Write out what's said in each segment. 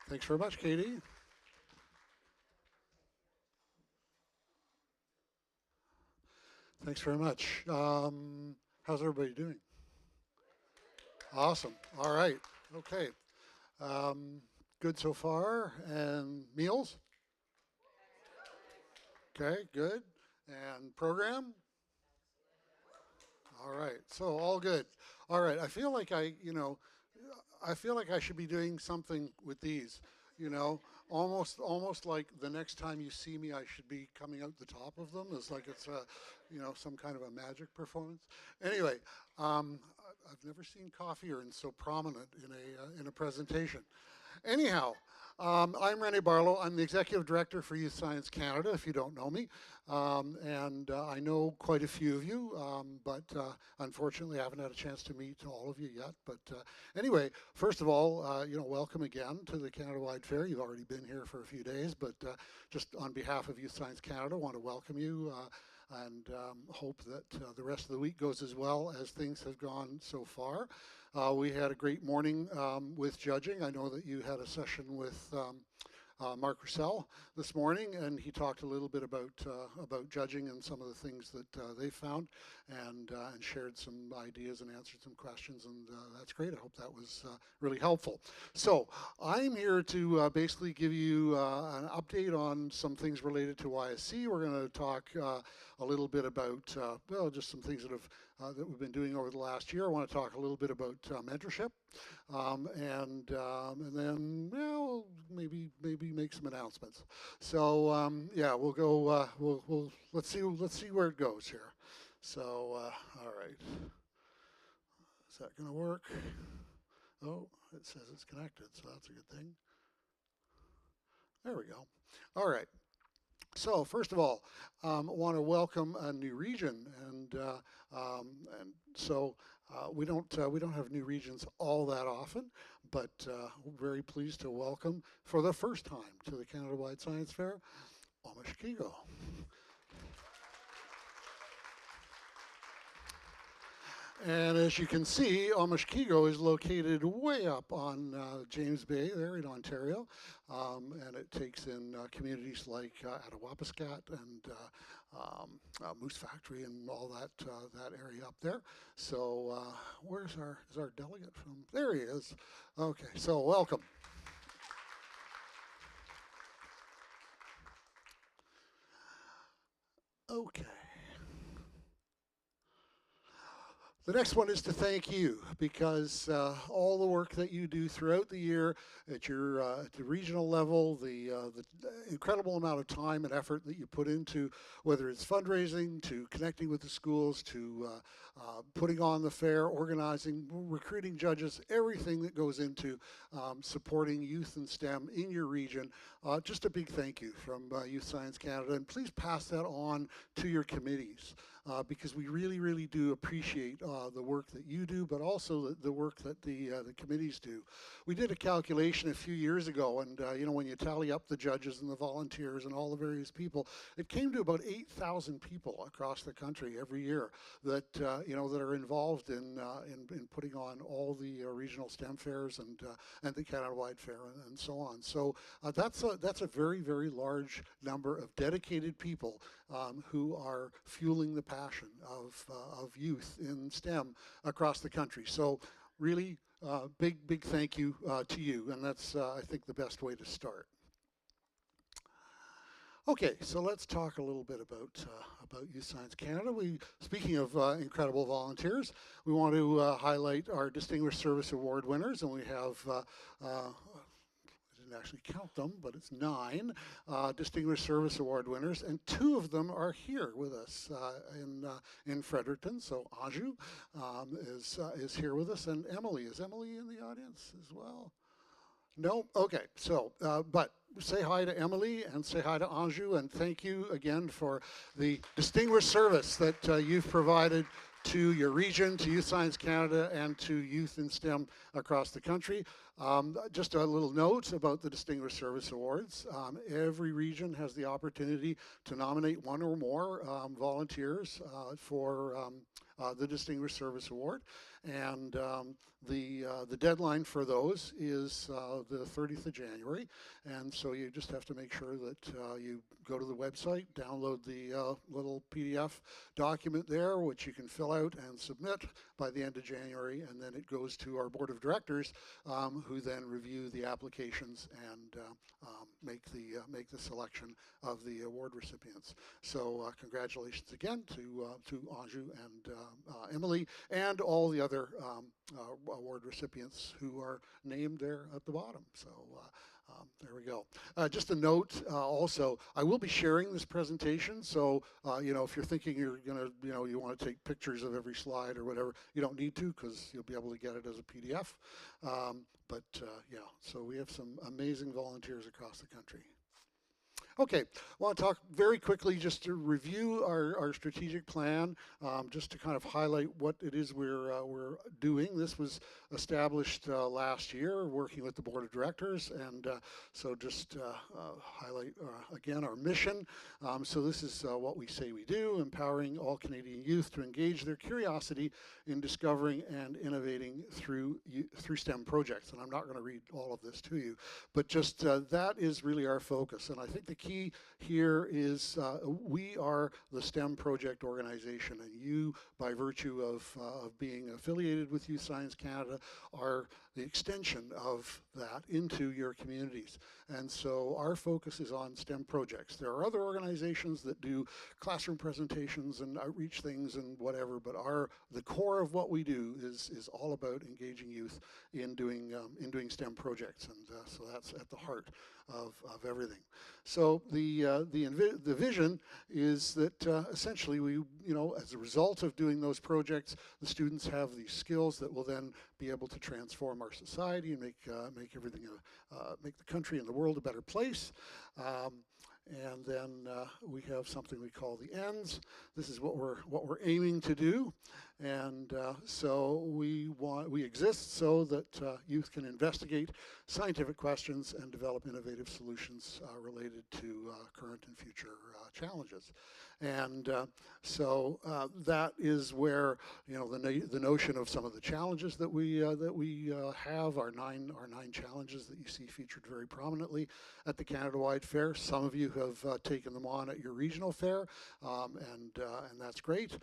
Thanks very much, Katie. Thanks very much. How's everybody doing? Awesome. All right. Okay. Good so far. And meals? Okay, good. And program? All right. So all good. All right. I feel like I feel like I should be doing something with these, almost like the next time you see me, I should be coming out the top of them. It's like it's some kind of a magic performance. Anyway, I've never seen coffee earned so prominent in a presentation. Anyhow, I'm Reni Barlow. I'm the Executive Director for Youth Science Canada, if you don't know me. And I know quite a few of you, but unfortunately I haven't had a chance to meet all of you yet. But anyway, first of all, welcome again to the Canada-wide Fair. You've already been here for a few days, but just on behalf of Youth Science Canada, I want to welcome you and hope that the rest of the week goes as well as things have gone so far. We had a great morning with judging. I know that you had a session with Mark Roussel this morning, and he talked a little bit about judging and some of the things that they found, and shared some ideas and answered some questions, and that's great. I hope that was really helpful. So I'm here to basically give you an update on some things related to YSC. We're going to talk a little bit about just some things that we've been doing over the last year. I want to talk a little bit about mentorship, and then we'll maybe make some announcements. So yeah, we'll go. We'll let's see where it goes here. So all right, is that going to work? Oh, it says it's connected, so that's a good thing. There we go. All right. So first of all, I want to welcome a new region, and so we don't have new regions all that often, but we're very pleased to welcome for the first time to the Canada-wide Science Fair, Omushkego. And as you can see, Omushkego is located way up on James Bay there in Ontario, and it takes in communities like Attawapiskat and Moose Factory and all that area up there. So is our delegate from? There he is. Okay, so welcome. Okay. The next one is to thank you, because all the work that you do throughout the year at the regional level, the incredible amount of time and effort that you put into, whether it's fundraising, to connecting with the schools, to putting on the fair, organizing, recruiting judges, everything that goes into supporting youth in STEM in your region. Just a big thank you from Youth Science Canada, and please pass that on to your committees. Because we really, really do appreciate the work that you do, but also the work that the committees do. We did a calculation a few years ago, and when you tally up the judges and the volunteers and all the various people, it came to about 8,000 people across the country every year that that are involved in putting on all the regional STEM fairs and the Canada-wide fair and so on. So that's a very, very large number of dedicated people who are fueling the passion of youth in STEM across the country. So really big thank you to you, and that's I think the best way to start. Okay, so let's talk a little bit about Youth Science Canada. Speaking of incredible volunteers, we want to highlight our Distinguished Service Award winners, and we have actually count them, but it's 9 Distinguished Service Award winners, and 2 of them are here with us in Fredericton. So Anju is here with us, and Emily. Is Emily in the audience as well? No? Okay, so, but say hi to Emily and say hi to Anju, and thank you again for the distinguished service that you've provided to your region, to Youth Science Canada, and to youth in STEM across the country. Just a little note about the Distinguished Service Awards. Every region has the opportunity to nominate one or more volunteers for the Distinguished Service Award. And the deadline for those is the 30th of January. And so you just have to make sure that you go to the website, download the little PDF document there, which you can fill out and submit by the end of January. And then it goes to our board of directors, who then review the applications and make the selection of the award recipients. So congratulations again to Anju and Emily and all the other award recipients who are named there at the bottom. So there we go. Just a note also, I will be sharing this presentation. So, you know, if you're thinking you're going to, you know, you want to take pictures of every slide or whatever, you don't need to because you'll be able to get it as a PDF. Yeah, so we have some amazing volunteers across the country. Okay, I want to talk very quickly just to review our strategic plan, just to kind of highlight what it is we're doing. This was established last year, working with the board of directors, and so just highlight again our mission. So this is what we say we do: empowering all Canadian youth to engage their curiosity in discovering and innovating through STEM projects. And I'm not going to read all of this to you, but just that is really our focus. And I think the key here is we are the STEM project organization, and you, by virtue of being affiliated with Youth Science Canada, are the extension of that into your communities. And so our focus is on STEM projects. There are other organizations that do classroom presentations and outreach things and whatever, but the core of what we do is all about engaging youth in doing STEM projects, and so that's at the heart of everything. So the vision is that essentially we, you know, as a result of doing those projects, the students have these skills that will then be able to transform our society and make everything, make the country and the world a better place. And then we have something we call the ends. This is what we're aiming to do, and so we exist so that youth can investigate scientific questions and develop innovative solutions related to current and future challenges. And so that is where, you know, the notion of some of the challenges that we have, our nine challenges that you see featured very prominently at the Canada-wide Fair. Some of you have taken them on at your regional fair, and that's great.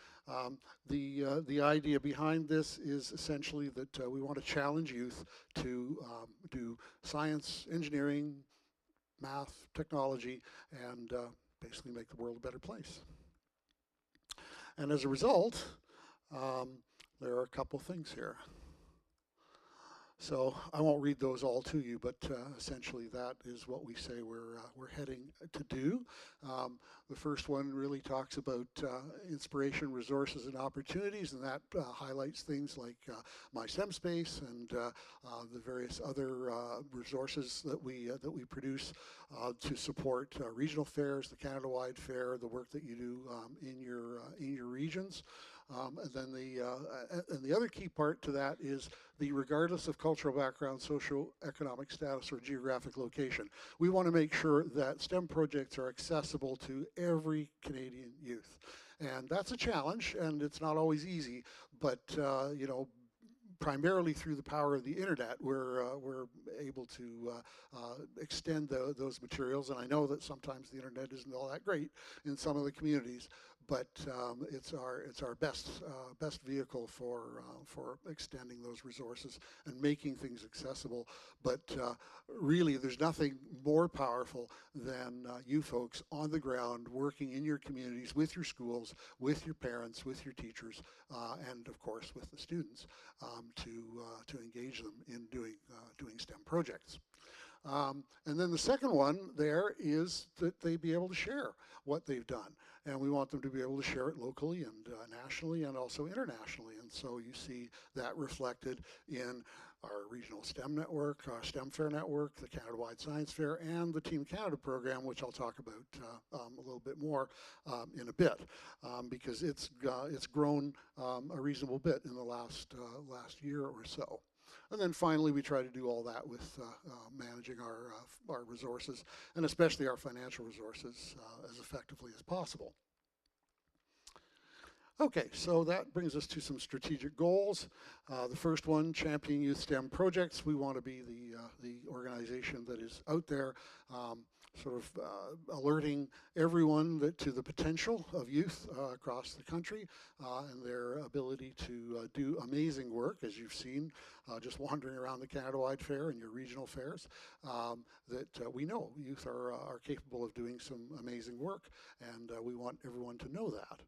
The idea behind this is essentially that we want to challenge youth to do science, engineering, math, technology, and basically make the world a better place. And as a result, there are a couple things here. So I won't read those all to you, but essentially that is what we say we're heading to do. The first one really talks about inspiration, resources, and opportunities, and that highlights things like mySTEMspace and the various other resources that we produce to support regional fairs, the Canada-wide Fair, the work that you do in your regions. And then the other key part to that is the regardless of cultural background, socioeconomic status, or geographic location. We want to make sure that STEM projects are accessible to every Canadian youth. And that's a challenge, and it's not always easy, but you know, primarily through the power of the internet, we're able to extend those materials. And I know that sometimes the internet isn't all that great in some of the communities, but it's our best vehicle for extending those resources and making things accessible. But really, there's nothing more powerful than you folks on the ground working in your communities with your schools, with your parents, with your teachers, and of course with the students to engage them in doing STEM projects. And then the second one there is that they be able to share what they've done. And we want them to be able to share it locally and nationally and also internationally. And so you see that reflected in our regional STEM network, our STEM Fair network, the Canada-wide Science Fair, and the Team Canada program, which I'll talk about a little bit more in a bit, because it's grown a reasonable bit in the last year or so. And then finally, we try to do all that with managing our resources, and especially our financial resources, as effectively as possible. Okay, so that brings us to some strategic goals. The first one, championing youth STEM projects. We want to be the organization that is out there sort of alerting everyone to the potential of youth across the country and their ability to do amazing work, as you've seen just wandering around the Canada-wide fair and your regional fairs, that we know youth are capable of doing some amazing work, and we want everyone to know that.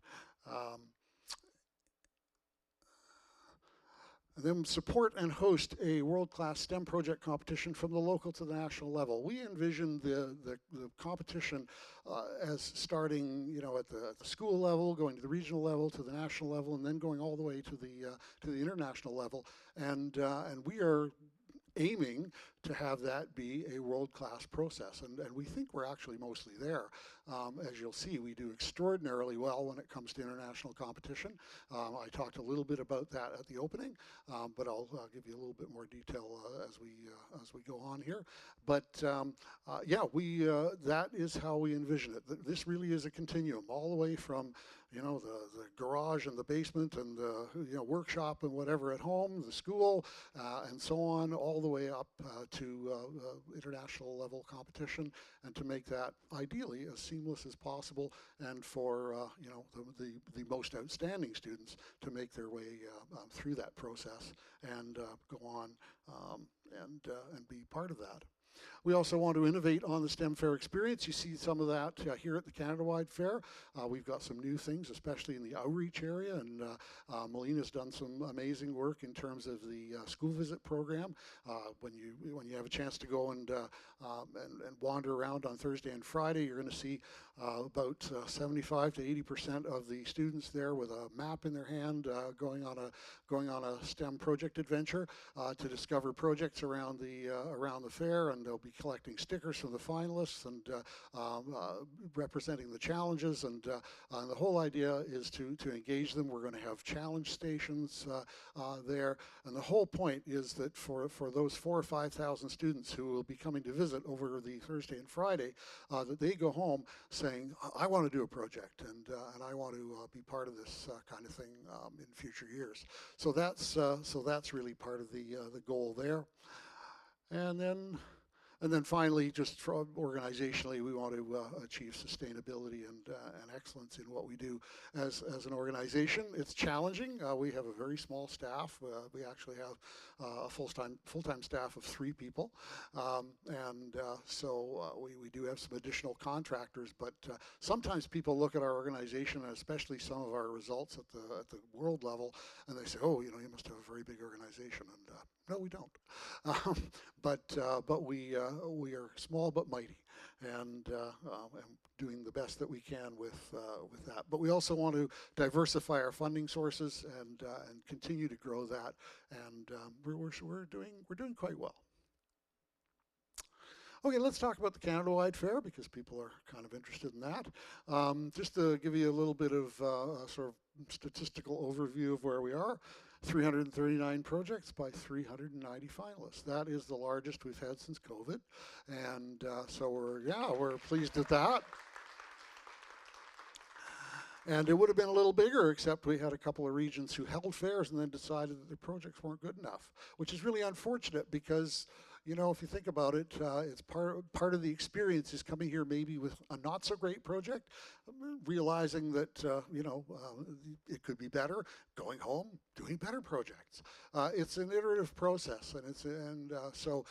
Then support and host a world-class STEM project competition from the local to the national level. We envision the competition as starting, at the school level, going to the regional level, to the national level, and then going all the way to the international level. And we are aiming to have that be a world-class process, and we think we're actually mostly there. As you'll see, we do extraordinarily well when it comes to international competition. I talked a little bit about that at the opening, but I'll give you a little bit more detail as we go on here. But yeah, that is how we envision it. This really is a continuum, all the way from the garage and the basement and the workshop and whatever at home, the school, and so on, all the way up to international level competition, and to make that ideally as seamless as possible, and for the most outstanding students to make their way through that process and go on and be part of that. We also want to innovate on the STEM Fair experience. You see some of that here at the Canada-wide Fair. We've got some new things, especially in the outreach area, and Melina's done some amazing work in terms of the school visit program. When you have a chance to go and wander around on Thursday and Friday, you're going to see about 75 to 80% of the students there with a map in their hand, going on a STEM project adventure to discover projects around the fair, and they'll be collecting stickers from the finalists and representing the challenges, and the whole idea is to engage them. We're going to have challenge stations there, and the whole point is that for those 4,000 or 5,000 students who will be coming to visit over the Thursday and Friday, that they go home saying, I want to do a project, and I want to be part of this kind of thing in future years. So that's really part of the goal there. And then finally, just organizationally, we want to achieve sustainability and excellence in what we do as an organization. It's challenging. We have a very small staff. We actually have a full-time staff of 3 people, so we do have some additional contractors. But sometimes people look at our organization, and especially some of our results at the world level, and they say, "Oh, you must have a very big organization." And no, we don't. But we are small but mighty, and doing the best that we can with that. But we also want to diversify our funding sources and continue to grow that, and we're doing quite well. Okay, let's talk about the Canada-wide Fair, because people are kind of interested in that. Just to give you a little bit of sort of statistical overview of where we are. 339 projects by 390 finalists. That is the largest we've had since COVID, and so we're pleased with that. And it would have been a little bigger, except we had a couple of regions who held fairs and then decided that their projects weren't good enough, which is really unfortunate, because if you think about it, it's part of the experience is coming here maybe with a not so great project, realizing that it could be better, going home, doing better projects. It's an iterative process, and so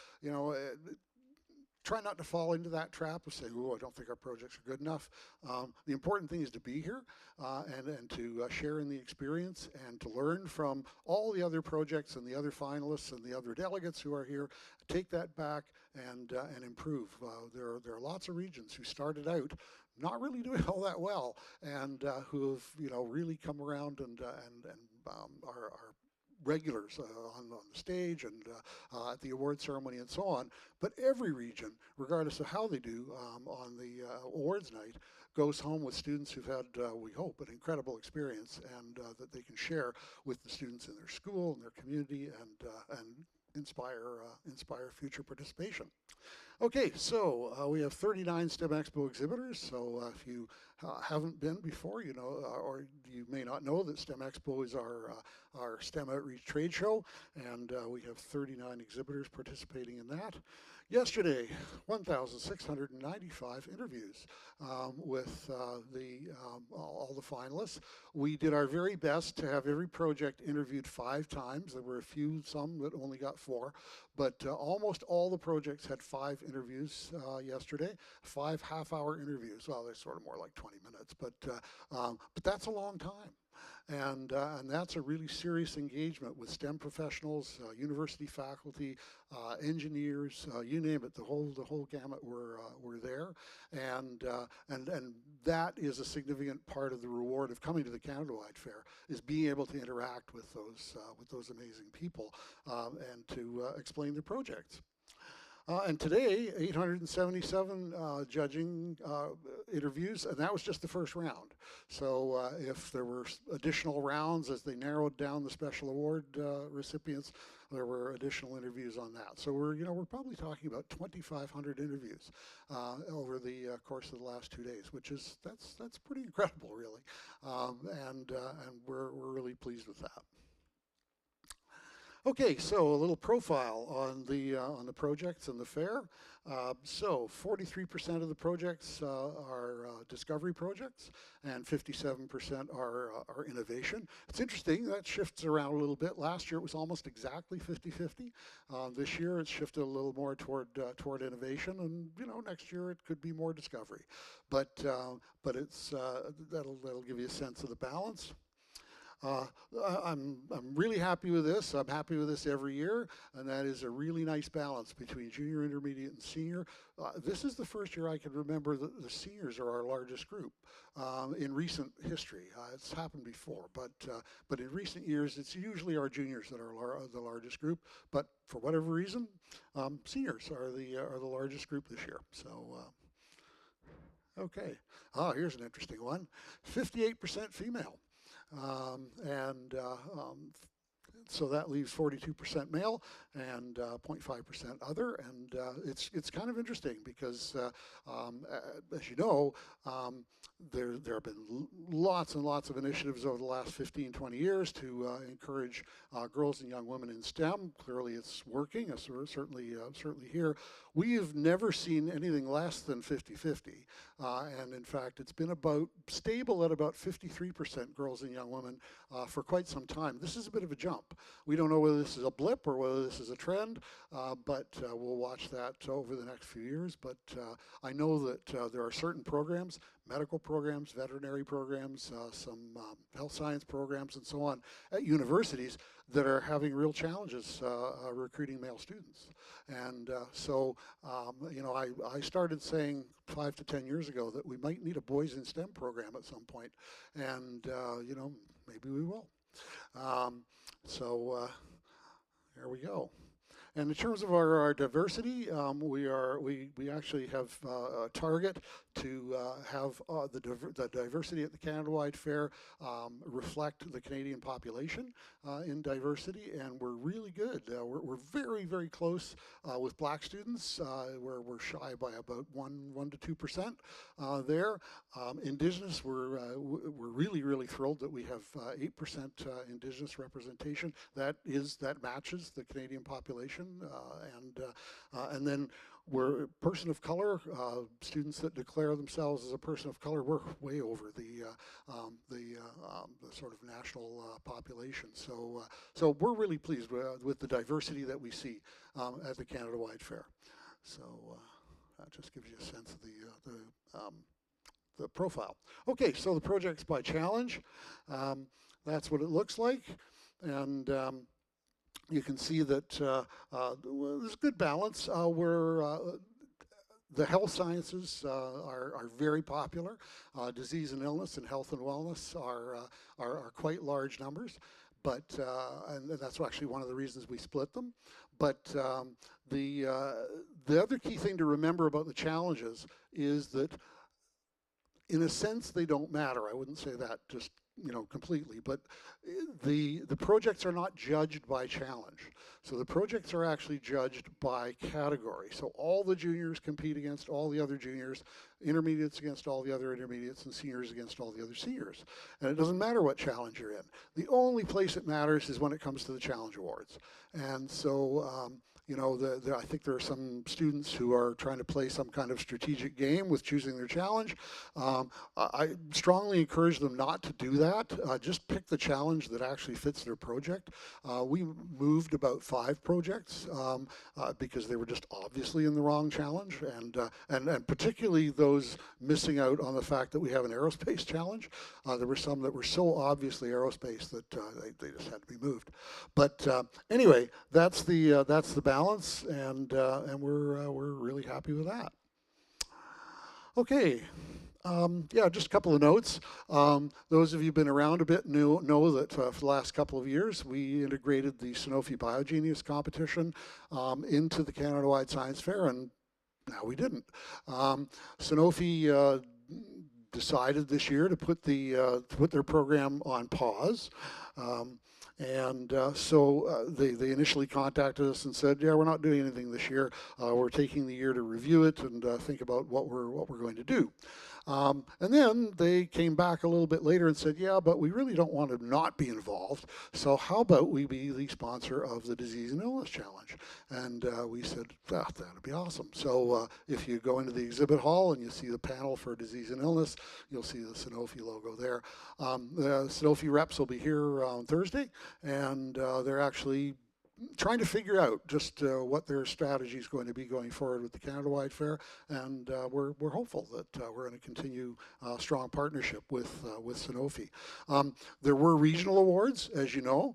try not to fall into that trap of saying, "Oh, I don't think our projects are good enough." The important thing is to be here and to share in the experience, and to learn from all the other projects and the other finalists and the other delegates who are here. Take that back and improve. There are lots of regions who started out not really doing all that well, and who have really come around and are regulars on the stage and at the award ceremony and so on. But every region, regardless of how they do on the awards night, goes home with students who've had, we hope, an incredible experience, and that they can share with the students in their school and their community, and inspire future participation. Okay, so we have 39 STEM Expo exhibitors. So if you haven't been before, you know, or you may not know that STEM Expo is our STEM outreach trade show, and we have 39 exhibitors participating in that. Yesterday, 1,695 interviews with all the finalists. We did our very best to have every project interviewed 5 times. There were some that only got 4, but almost all the projects had 5 interviews yesterday, 5 half-hour interviews. Well, they're sort of more like 20 minutes, but that's a long time. And that's a really serious engagement with STEM professionals, university faculty, engineers, you name it. The whole gamut were there, and that is a significant part of the reward of coming to the Canada-wide Fair, is being able to interact with those amazing people and to explain their projects. And today, 877 judging interviews, and that was just the first round. So if there were additional rounds as they narrowed down the special award recipients, there were additional interviews on that. So we're probably talking about 2,500 interviews over the course of the last 2 days, which is that's pretty incredible, really, and we're really pleased with that. Okay, so a little profile on the projects and the fair. So 43% of the projects are discovery projects, and 57% are innovation. It's interesting, that shifts around a little bit. Last year it was almost exactly 50-50. This year it's shifted a little more toward innovation, and next year it could be more discovery. But it's that'll give you a sense of the balance. I'm really happy with this. I'm happy with this every year, and that is a really nice balance between junior, intermediate, and senior. This is the first year I can remember that the seniors are our largest group in recent history. It's happened before, but in recent years, it's usually our juniors that are the largest group. But for whatever reason, seniors are the largest group this year. So. Okay. Here's an interesting one. 58% female. So that leaves 42% male and 0.5% other, and it's kind of interesting because, as you know, there have been lots and lots of initiatives over the last 15, 20 years to encourage girls and young women in STEM. Clearly, it's working. It's certainly here. We have never seen anything less than 50-50, and in fact, it's been about stable at about 53% girls and young women for quite some time. This is a bit of a jump. We don't know whether this is a blip or whether this is a trend, but we'll watch that over the next few years. But I know that there are certain programs, medical programs, veterinary programs, some health science programs, and so on at universities that are having real challenges recruiting male students. And so, I started saying 5 to 10 years ago that we might need a boys in STEM program at some point, and maybe we will. So there we go. And in terms of our diversity, we actually have a target to have the diversity at the Canada-wide Fair reflect the Canadian population in diversity, and we're really good. We're very, very close with Black students. We're shy by about 1 to 2% there. Indigenous, we're really, really thrilled that we have 8% Indigenous representation. That matches the Canadian population. And then we're a person of color, students that declare themselves as a person of color, we're way over the sort of national population. So we're really pleased with the diversity that we see at the Canada-wide Fair. So that just gives you a sense of the profile. Okay, so the projects by challenge, that's what it looks like, and you can see that there's a good balance where the health sciences are very popular. Disease and illness and health and wellness are quite large numbers, but and that's actually one of the reasons we split them. But the other key thing to remember about the challenges is that, in a sense, they don't matter. I wouldn't say that just completely, but the projects are not judged by challenge. So the projects are actually judged by category. So all the juniors compete against all the other juniors, intermediates against all the other intermediates, and seniors against all the other seniors. And it doesn't matter what challenge you're in. The only place it matters is when it comes to the challenge awards. And so I think there are some students who are trying to play some kind of strategic game with choosing their challenge. I strongly encourage them not to do that. Just pick the challenge that actually fits their project. We moved about 5 projects because they were just obviously in the wrong challenge, and particularly those missing out on the fact that we have an aerospace challenge. There were some that were so obviously aerospace that they just had to be moved. But anyway, that's the balance, and we're really happy with that. Okay. Yeah, just a couple of notes. Those of you who've been around a bit know that for the last couple of years, we integrated the Sanofi BioGenius competition into the Canada-wide Science Fair, and now we didn't. Sanofi decided this year to put their program on pause. So they initially contacted us and said, yeah, we're not doing anything this year. We're taking the year to review it and think about what we're going to do. And then they came back a little bit later and said, yeah, but we really don't want to not be involved. So how about we be the sponsor of the Disease and Illness Challenge? And we said, that'd be awesome. So if you go into the exhibit hall and you see the panel for Disease and Illness, you'll see the Sanofi logo there. The Sanofi reps will be here on Thursday, and they're actually trying to figure out just what their strategy is going to be going forward with the Canada-wide Fair, and we're hopeful that we're going to continue strong partnership with Sanofi. There were regional awards, as you know,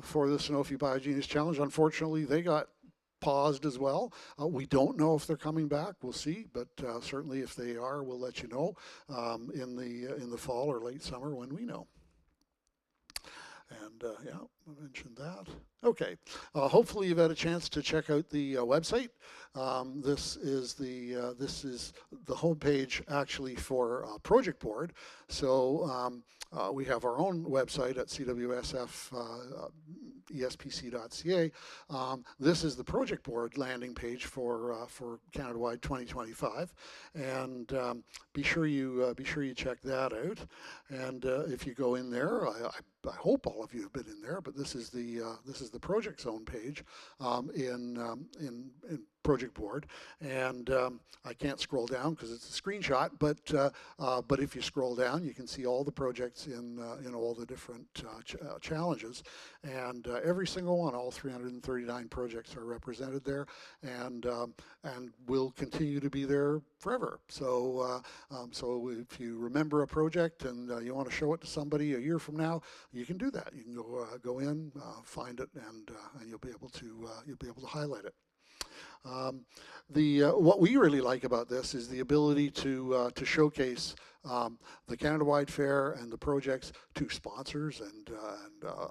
for the Sanofi BioGenius Challenge. Unfortunately, they got paused as well. We don't know if they're coming back. We'll see, but certainly if they are, we'll let you know in the fall or late summer when we know. And yeah, I mentioned that. Okay, hopefully you've had a chance to check out the website. This is the homepage actually for ProjectBoard. So we have our own website at CWSF espc.ca. This is the ProjectBoard landing page for Canada-wide 2025, and be sure you check that out. And if you go in there, I hope all of you have been in there, but this is the project zone page in ProjectBoard, and I can't scroll down because it's a screenshot, but if you scroll down, you can see all the projects in all the different challenges, and every single one, all 339 projects are represented there, and will continue to be there forever. So so if you remember a project and you want to show it to somebody a year from now, you can do that. You can go in, find it, and you'll be able to highlight it. What we really like about this is the ability to showcase the Canada-wide Fair and the projects to sponsors and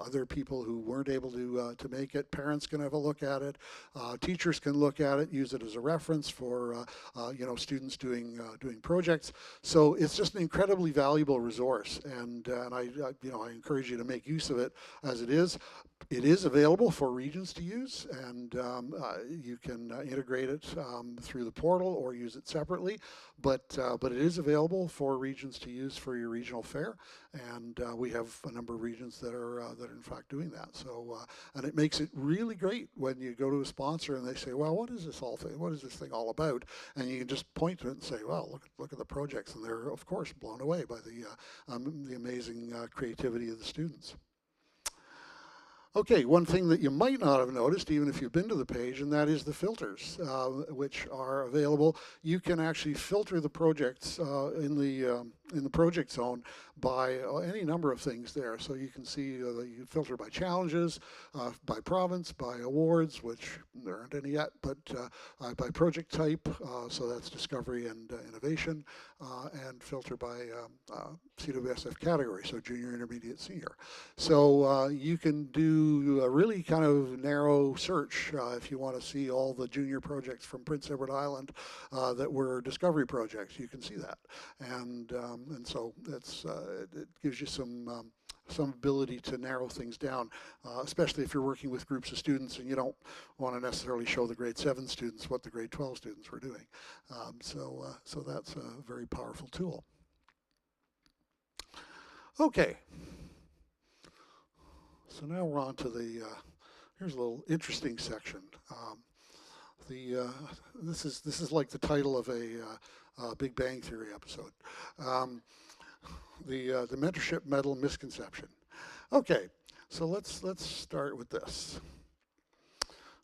other people who weren't able to make it. Parents can have a look at it. Teachers can look at it, use it as a reference for students doing projects. So it's just an incredibly valuable resource, and I encourage you to make use of it as it is. It is available for regions to use, and you can integrate it through the portal or use it separately. But it is available for regions to use for your regional fair, and we have a number of regions that are in fact doing that. So and it makes it really great when you go to a sponsor and they say, well, what is this thing all about? And you can just point to it and say, well, look at the projects, and they're of course blown away by the amazing creativity of the students. Okay, one thing that you might not have noticed, even if you've been to the page, and that is the filters, which are available. You can actually filter the projects in the project zone by any number of things there. So you can see you can filter by challenges, by province, by awards, which there aren't any yet, but by project type, so that's discovery and innovation, and filter by CWSF category, so junior, intermediate, senior. So you can do do a really kind of narrow search if you want to see all the junior projects from Prince Edward Island that were discovery projects. You can see that, and so it gives you some ability to narrow things down, especially if you're working with groups of students and you don't want to necessarily show the grade 7 students what the grade 12 students were doing. So that's a very powerful tool. Okay. So now we're on to here's a little interesting section. This is like the title of a Big Bang Theory episode. The mentorship medal misconception. Okay, so let's start with this.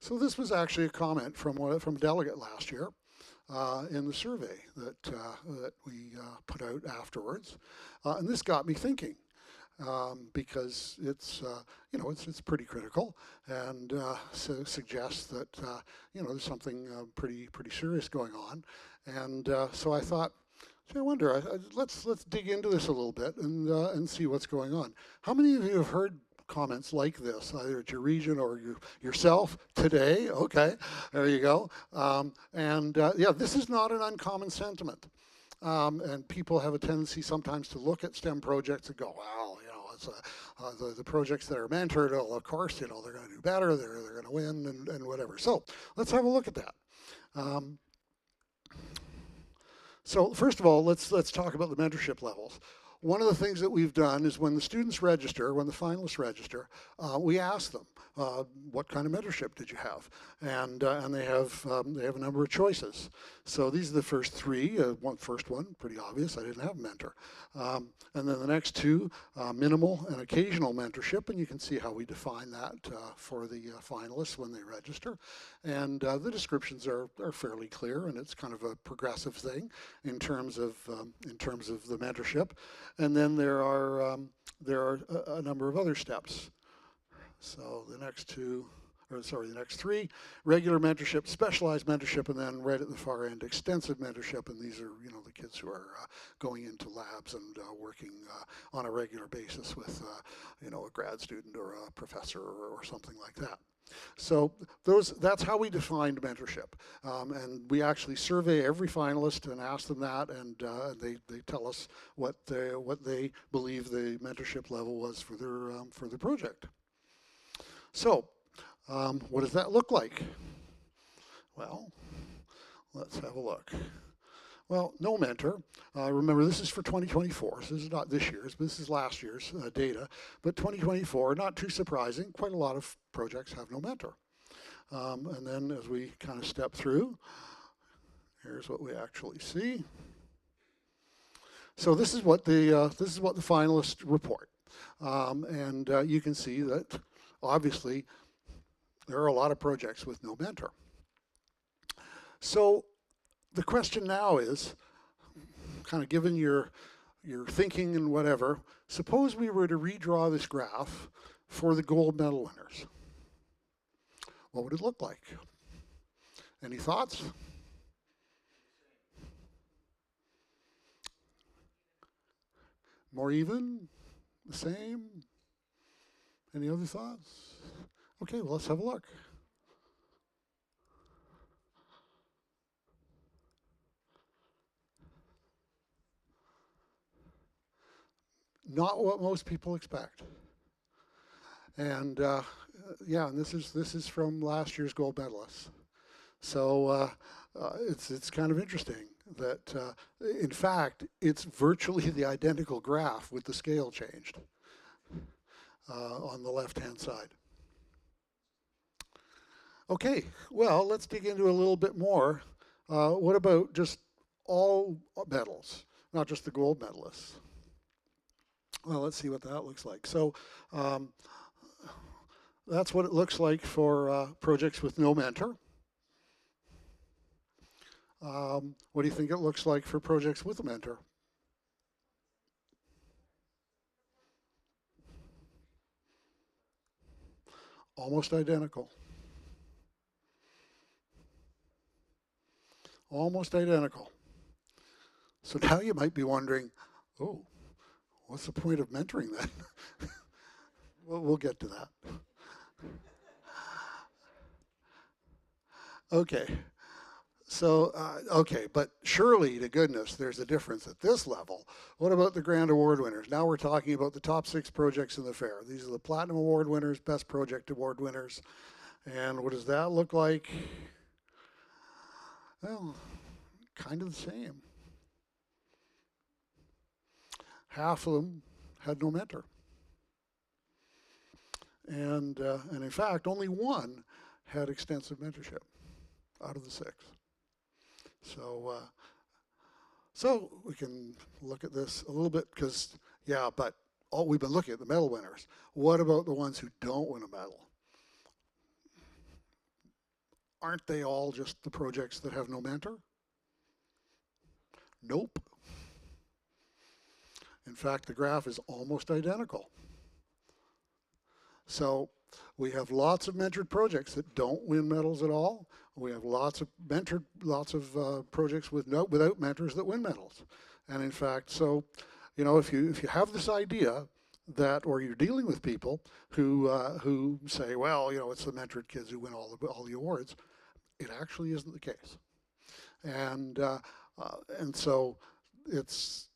So this was actually a comment from a delegate last year in the survey that we put out afterwards, and this got me thinking. Because it's it's pretty critical and suggests that there's something pretty serious going on, and so I thought, I wonder, let's dig into this a little bit and see what's going on. How many of you have heard comments like this, either at your region or yourself today? Okay, there you go. Yeah, this is not an uncommon sentiment. And people have a tendency sometimes to look at STEM projects and go, well, it's the projects that are mentored, well, of course, they're going to do better, they're going to win, and whatever. So let's have a look at that. So first of all, let's talk about the mentorship levels. One of the things that we've done is when the students register, when the finalists register, we ask them, what kind of mentorship did you have? And they have a number of choices. So these are the first three. First one, pretty obvious, I didn't have a mentor. And then the next two, minimal and occasional mentorship, and you can see how we define that for the finalists when they register. And the descriptions are fairly clear, and it's kind of a progressive thing in terms of the mentorship. And then there are a number of other steps. So the next three, regular mentorship, specialized mentorship, and then right at the far end, extensive mentorship. And these are, the kids who are going into labs and working on a regular basis with, a grad student or a professor or something like that. So that's how we defined mentorship. And we actually survey every finalist and ask them that, and they tell us what they believe the mentorship level was for their project. So, what does that look like? Well, let's have a look. Well, no mentor. Remember, this is for 2024, so this is not this year's, but this is last year's data. But 2024, not too surprising, quite a lot of projects have no mentor. And then as we kind of step through, here's what we actually see. So this is what the finalists report, and you can see that obviously there are a lot of projects with no mentor. So the question now is, kind of given your thinking and whatever, suppose we were to redraw this graph for the gold medal winners. What would it look like? Any thoughts? More even? The same? Any other thoughts? Okay, well, let's have a look. Not what most people expect. And yeah, and this is from last year's gold medalists. So it's kind of interesting that in fact it's virtually the identical graph with the scale changed on the left-hand side. Okay, well, let's dig into a little bit more. What about just all medals, not just the gold medalists? Well, let's see what that looks like. So that's what it looks like for projects with no mentor. What do you think it looks like for projects with a mentor? Almost identical. Almost identical. So now you might be wondering, oh, what's the point of mentoring then? We'll get to that. Okay. So, okay, but surely to goodness, there's a difference at this level. What about the Grand Award winners? Now we're talking about the top 6 projects in the fair. These are the Platinum Award winners, Best Project Award winners. And what does that look like? Well, kind of the same. Half of them had no mentor. And in fact, only one had extensive mentorship out of the 6. So, so we can look at this a little bit because, yeah, but we've been looking at the medal winners. What about the ones who don't win a medal? Aren't they all just the projects that have no mentor? Nope. In fact, the graph is almost identical. So we have lots of mentored projects that don't win medals at all. We have lots of projects without mentors that win medals. And in fact, so if you have this idea that, or you're dealing with people who say, well, it's the mentored kids who win all the awards, it actually isn't the case. And so it's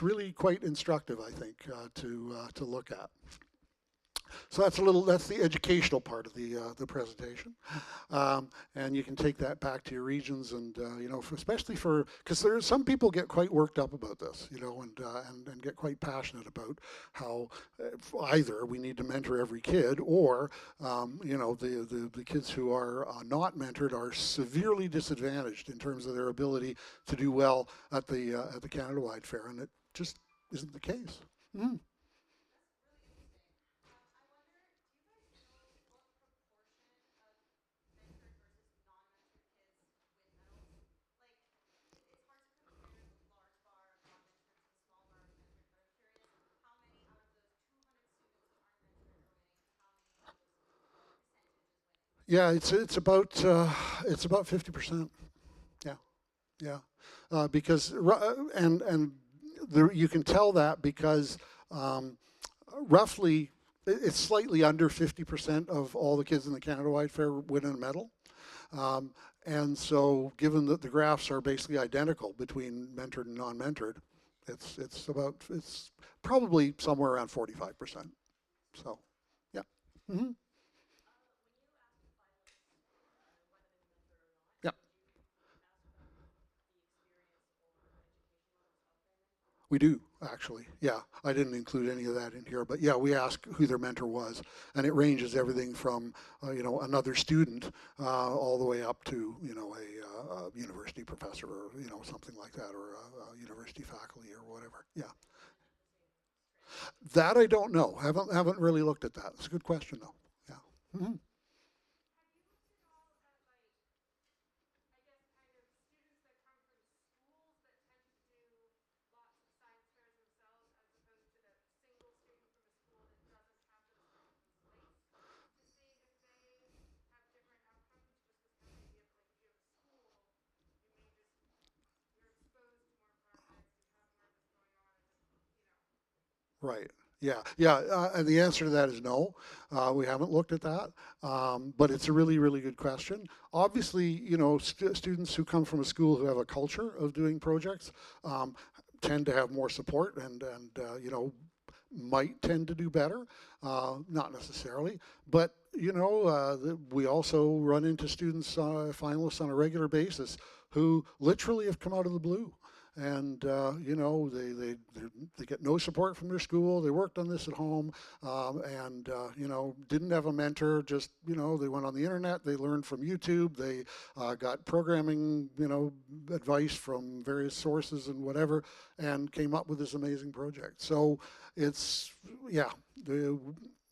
really quite instructive, I think, to look at. So that's the educational part of the presentation, and you can take that back to your regions, and especially because some people get quite worked up about this, and get quite passionate about how either we need to mentor every kid, or the kids who are not mentored are severely disadvantaged in terms of their ability to do well at the Canada-wide fair, and it just isn't the case. Mm. Yeah, it's about 50%. Yeah, yeah, because and you can tell that because roughly it's slightly under 50% of all the kids in the Canada-wide fair win a medal. And so, given that the graphs are basically identical between mentored and non-mentored, it's probably somewhere around 45%. So, yeah. Mm-hmm. Yeah. We do, actually. Yeah, I didn't include any of that in here, but yeah, we ask who their mentor was, and it ranges everything from another student all the way up to a university professor or something like that, or a university faculty or whatever. Yeah, that I don't know. Haven't really looked at that. It's a good question though. Yeah. Mm-hmm. Right. Yeah. Yeah. And the answer to that is no. We haven't looked at that, but it's a really, really good question. Obviously, students who come from a school who have a culture of doing projects tend to have more support and might tend to do better. Not necessarily, but we also run into students, finalists on a regular basis, who literally have come out of the blue. And they get no support from their school. They worked on this at home, and didn't have a mentor. Just they went on the internet. They learned from YouTube. They got programming advice from various sources and whatever, and came up with this amazing project. So it's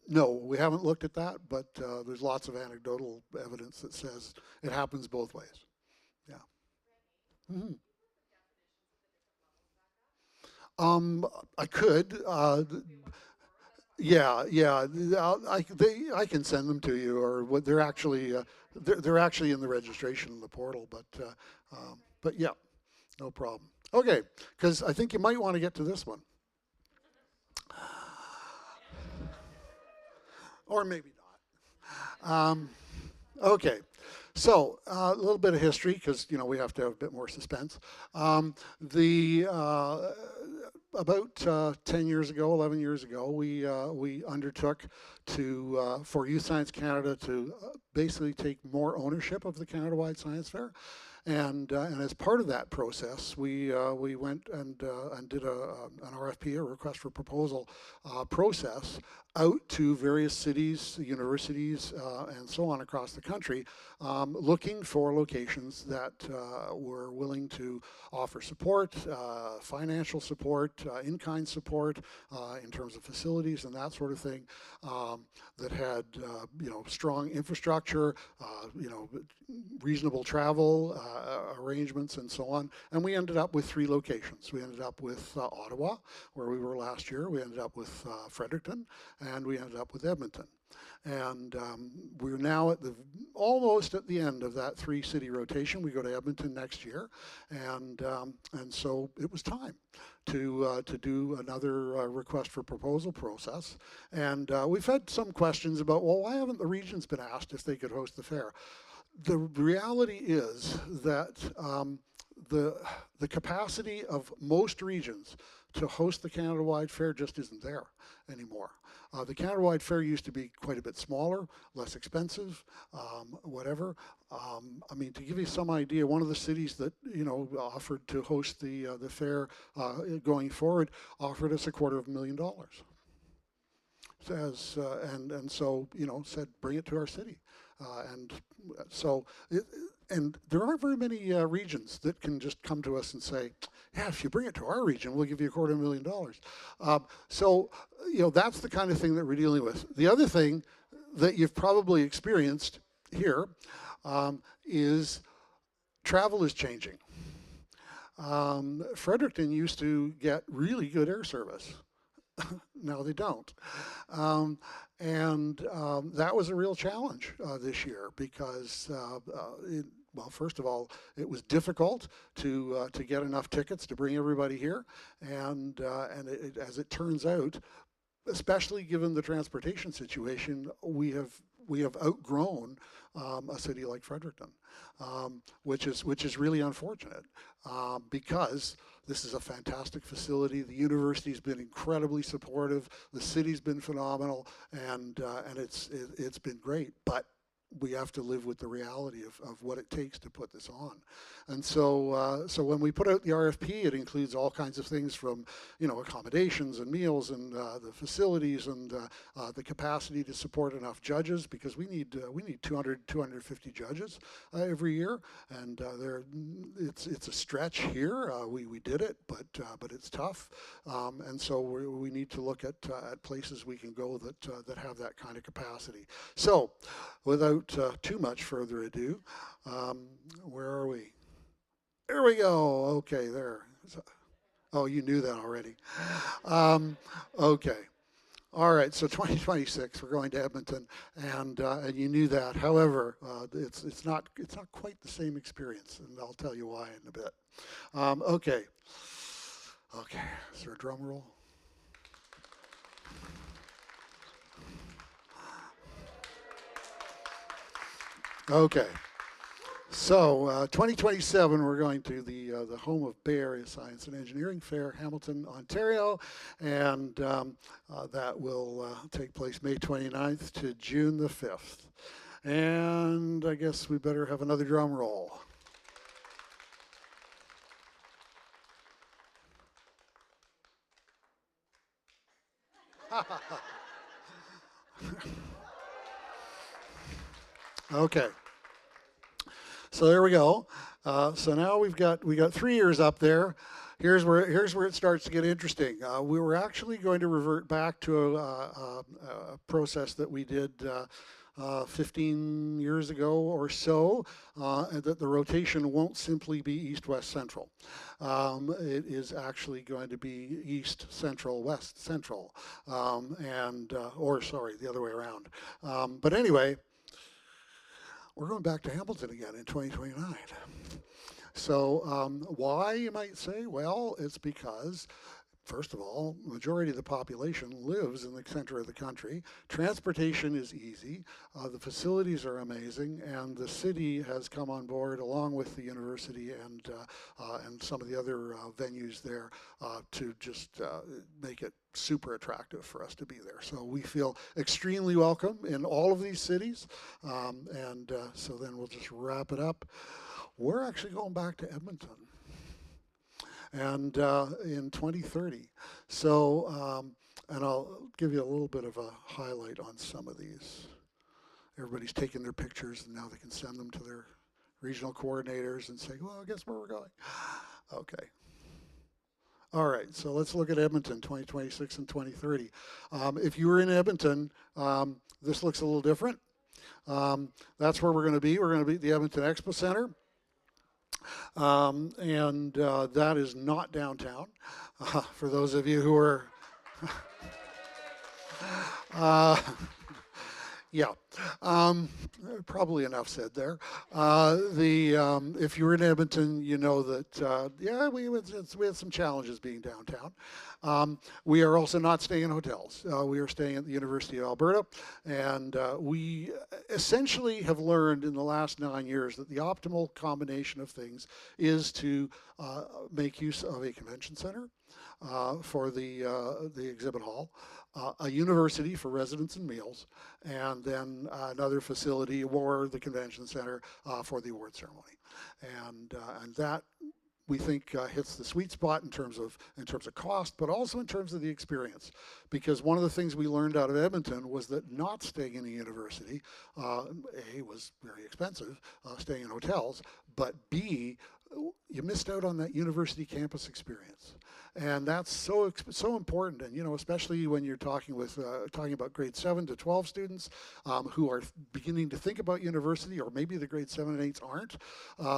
no, we haven't looked at that, but there's lots of anecdotal evidence that says it happens both ways. Yeah. Mm-hmm. I could. Yeah, yeah. I can send them to you, or what they're actually in the registration in the portal. But yeah, no problem. Okay, because I think you might want to get to this one, or maybe not. Okay, so a little bit of history because we have to have a bit more suspense. The About 10 years ago, 11 years ago, we undertook for Youth Science Canada to basically take more ownership of the Canada-wide Science Fair. And as part of that process, we went and did an RFP, a request for proposal process, out to various cities, universities, and so on across the country, looking for locations that were willing to offer support, financial support, in-kind support, in terms of facilities and that sort of thing, that had strong infrastructure, reasonable travel arrangements, and so on. And we ended up with 3 locations. We ended up with Ottawa, where we were last year. We ended up with Fredericton, and we ended up with Edmonton. And we're now almost at the end of that 3-city rotation. We go to Edmonton next year, and so it was time to do another request for proposal process. And we've had some questions about, well, why haven't the regions been asked if they could host the fair? The reality is that the capacity of most regions to host the Canada-wide fair just isn't there anymore. The Canada-wide fair used to be quite a bit smaller, less expensive, whatever. I mean, to give you some idea, one of the cities that offered to host the fair going forward offered us $250,000. Says and so said, bring it to our city. And so, and there aren't very many regions that can just come to us and say, yeah, if you bring it to our region, we'll give you $250,000. So, that's the kind of thing that we're dealing with. The other thing that you've probably experienced here is travel is changing. Fredericton used to get really good air service. Now they don't. That was a real challenge this year because, well, first of all, it was difficult to get enough tickets to bring everybody here, and as it turns out, especially given the transportation situation, we have outgrown a city like Fredericton, which is really unfortunate because this is a fantastic facility. The university's been incredibly supportive. The city's been phenomenal, and it's been great. But we have to live with the reality of what it takes to put this on. And so when we put out the RFP, it includes all kinds of things from accommodations and meals and the facilities and the capacity to support enough judges, because we need 250 judges every year, and it's a stretch here. We did it, but it's tough, and so we need to look at places we can go that have that kind of capacity. So without too much further ado, where are we? There we go. Okay, there. Oh, you knew that already. Okay. All right. So 2026, we're going to Edmonton, and you knew that. However, it's not quite the same experience, and I'll tell you why in a bit. Okay. Okay. Is there a drum roll? Okay, so 2027, we're going to the home of Bay Area Science and Engineering Fair, Hamilton, Ontario, and that will take place May 29th to June the 5th. And I guess we better have another drum roll. Okay. So there we go. So now we got 3 years up there. Here's where it starts to get interesting. We were actually going to revert back to a process that we did 15 years ago or so, that the rotation won't simply be east, west, central. It is actually going to be east, central, west, central, or sorry, the other way around. But anyway, we're going back to Hamilton again in 2029. So why, you might say? Well, it's because first of all, the majority of the population lives in the center of the country. Transportation is easy. The facilities are amazing, and the city has come on board along with the university and some of the other venues there to just make it super attractive for us to be there. So we feel extremely welcome in all of these cities. So then we'll just wrap it up. We're actually going back to Edmonton. And in 2030. So, and I'll give you a little bit of a highlight on some of these. Everybody's taking their pictures, and now they can send them to their regional coordinators and say, well, guess where we're going? Okay. All right, so let's look at Edmonton, 2026 and 2030. If you were in Edmonton, this looks a little different. That's where we're going to be. We're going to be at the Edmonton Expo Center. That is not downtown. For those of you who are, yeah, probably enough said there. If you were in Edmonton, you know that yeah, we had some challenges being downtown. We are also not staying in hotels. We are staying at the University of Alberta, and we essentially have learned in the last 9 years that the optimal combination of things is to make use of a convention center for the exhibit hall, a university for residents and meals, and then another facility or the convention center for the award ceremony, and that we think hits the sweet spot in terms of cost, but also in terms of the experience. Because one of the things we learned out of Edmonton was that not staying in a university, A, was very expensive, staying in hotels, but B, you missed out on that university campus experience. And that's so important, and especially when you're talking about grade 7 to 12 students who are beginning to think about university, or maybe the grade 7 and 8s aren't,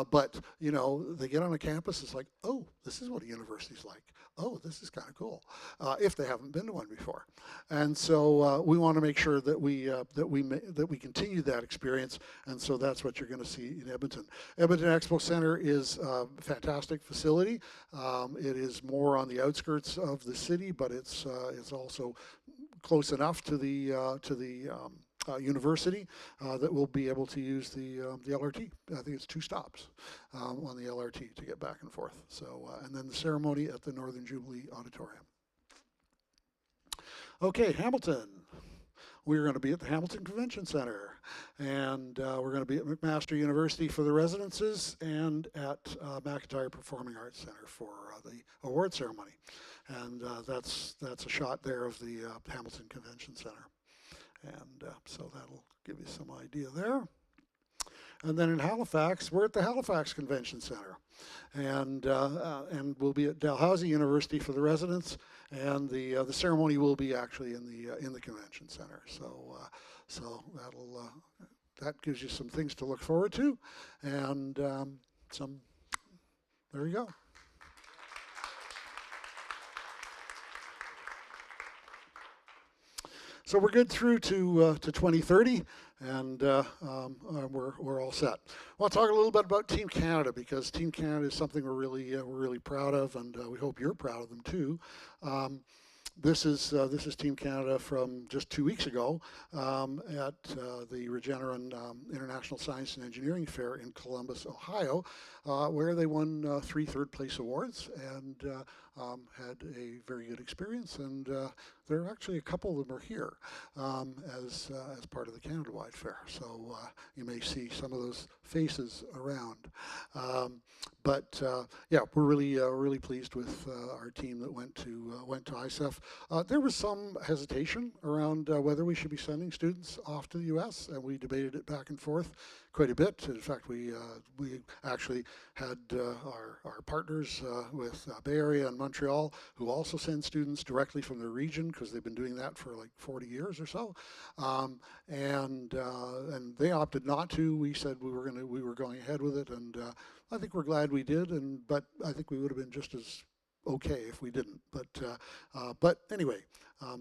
but they get on a campus, it's like, oh, this is what a university's like. Oh, this is kind of cool, if they haven't been to one before. And so we want to make sure that we continue that experience, and so that's what you're going to see in Edmonton. Edmonton Expo Center is a fantastic facility. It is more on the outskirts of the city, but it's also close enough to the university that we'll be able to use the LRT. I think it's 2 stops on the LRT to get back and forth. So and then the ceremony at the Northern Jubilee Auditorium. Okay, Hamilton. We're going to be at the Hamilton Convention Center, and we're going to be at McMaster University for the residences, and at McIntyre Performing Arts Center for the award ceremony. And that's a shot there of the Hamilton Convention Center. And so that'll give you some idea there. And then in Halifax, we're at the Halifax Convention Center, and we'll be at Dalhousie University for the residents, and the ceremony will be actually in the convention center. So that gives you some things to look forward to, and there you go. So we're good through to 2030, and we're all set. Well, I'll talk a little bit about Team Canada, because Team Canada is something we're really proud of, and we hope you're proud of them too. This is Team Canada from just 2 weeks ago at the Regeneron International Science and Engineering Fair in Columbus, Ohio, where they won 3 third-place awards and had a very good experience. And there are actually a couple of them are here as part of the Canada-wide fair. So you may see some of those faces around. Yeah, we're really pleased with our team that went to ISEF. There was some hesitation around whether we should be sending students off to the U.S., and we debated it back and forth quite a bit. In fact, we actually had our partners with Bay Area and Montreal, who also send students directly from their region, because they've been doing that for like 40 years or so, and they opted not to. We said we were going ahead with it, and I think we're glad we did. But I think we would have been just as okay if we didn't. But anyway,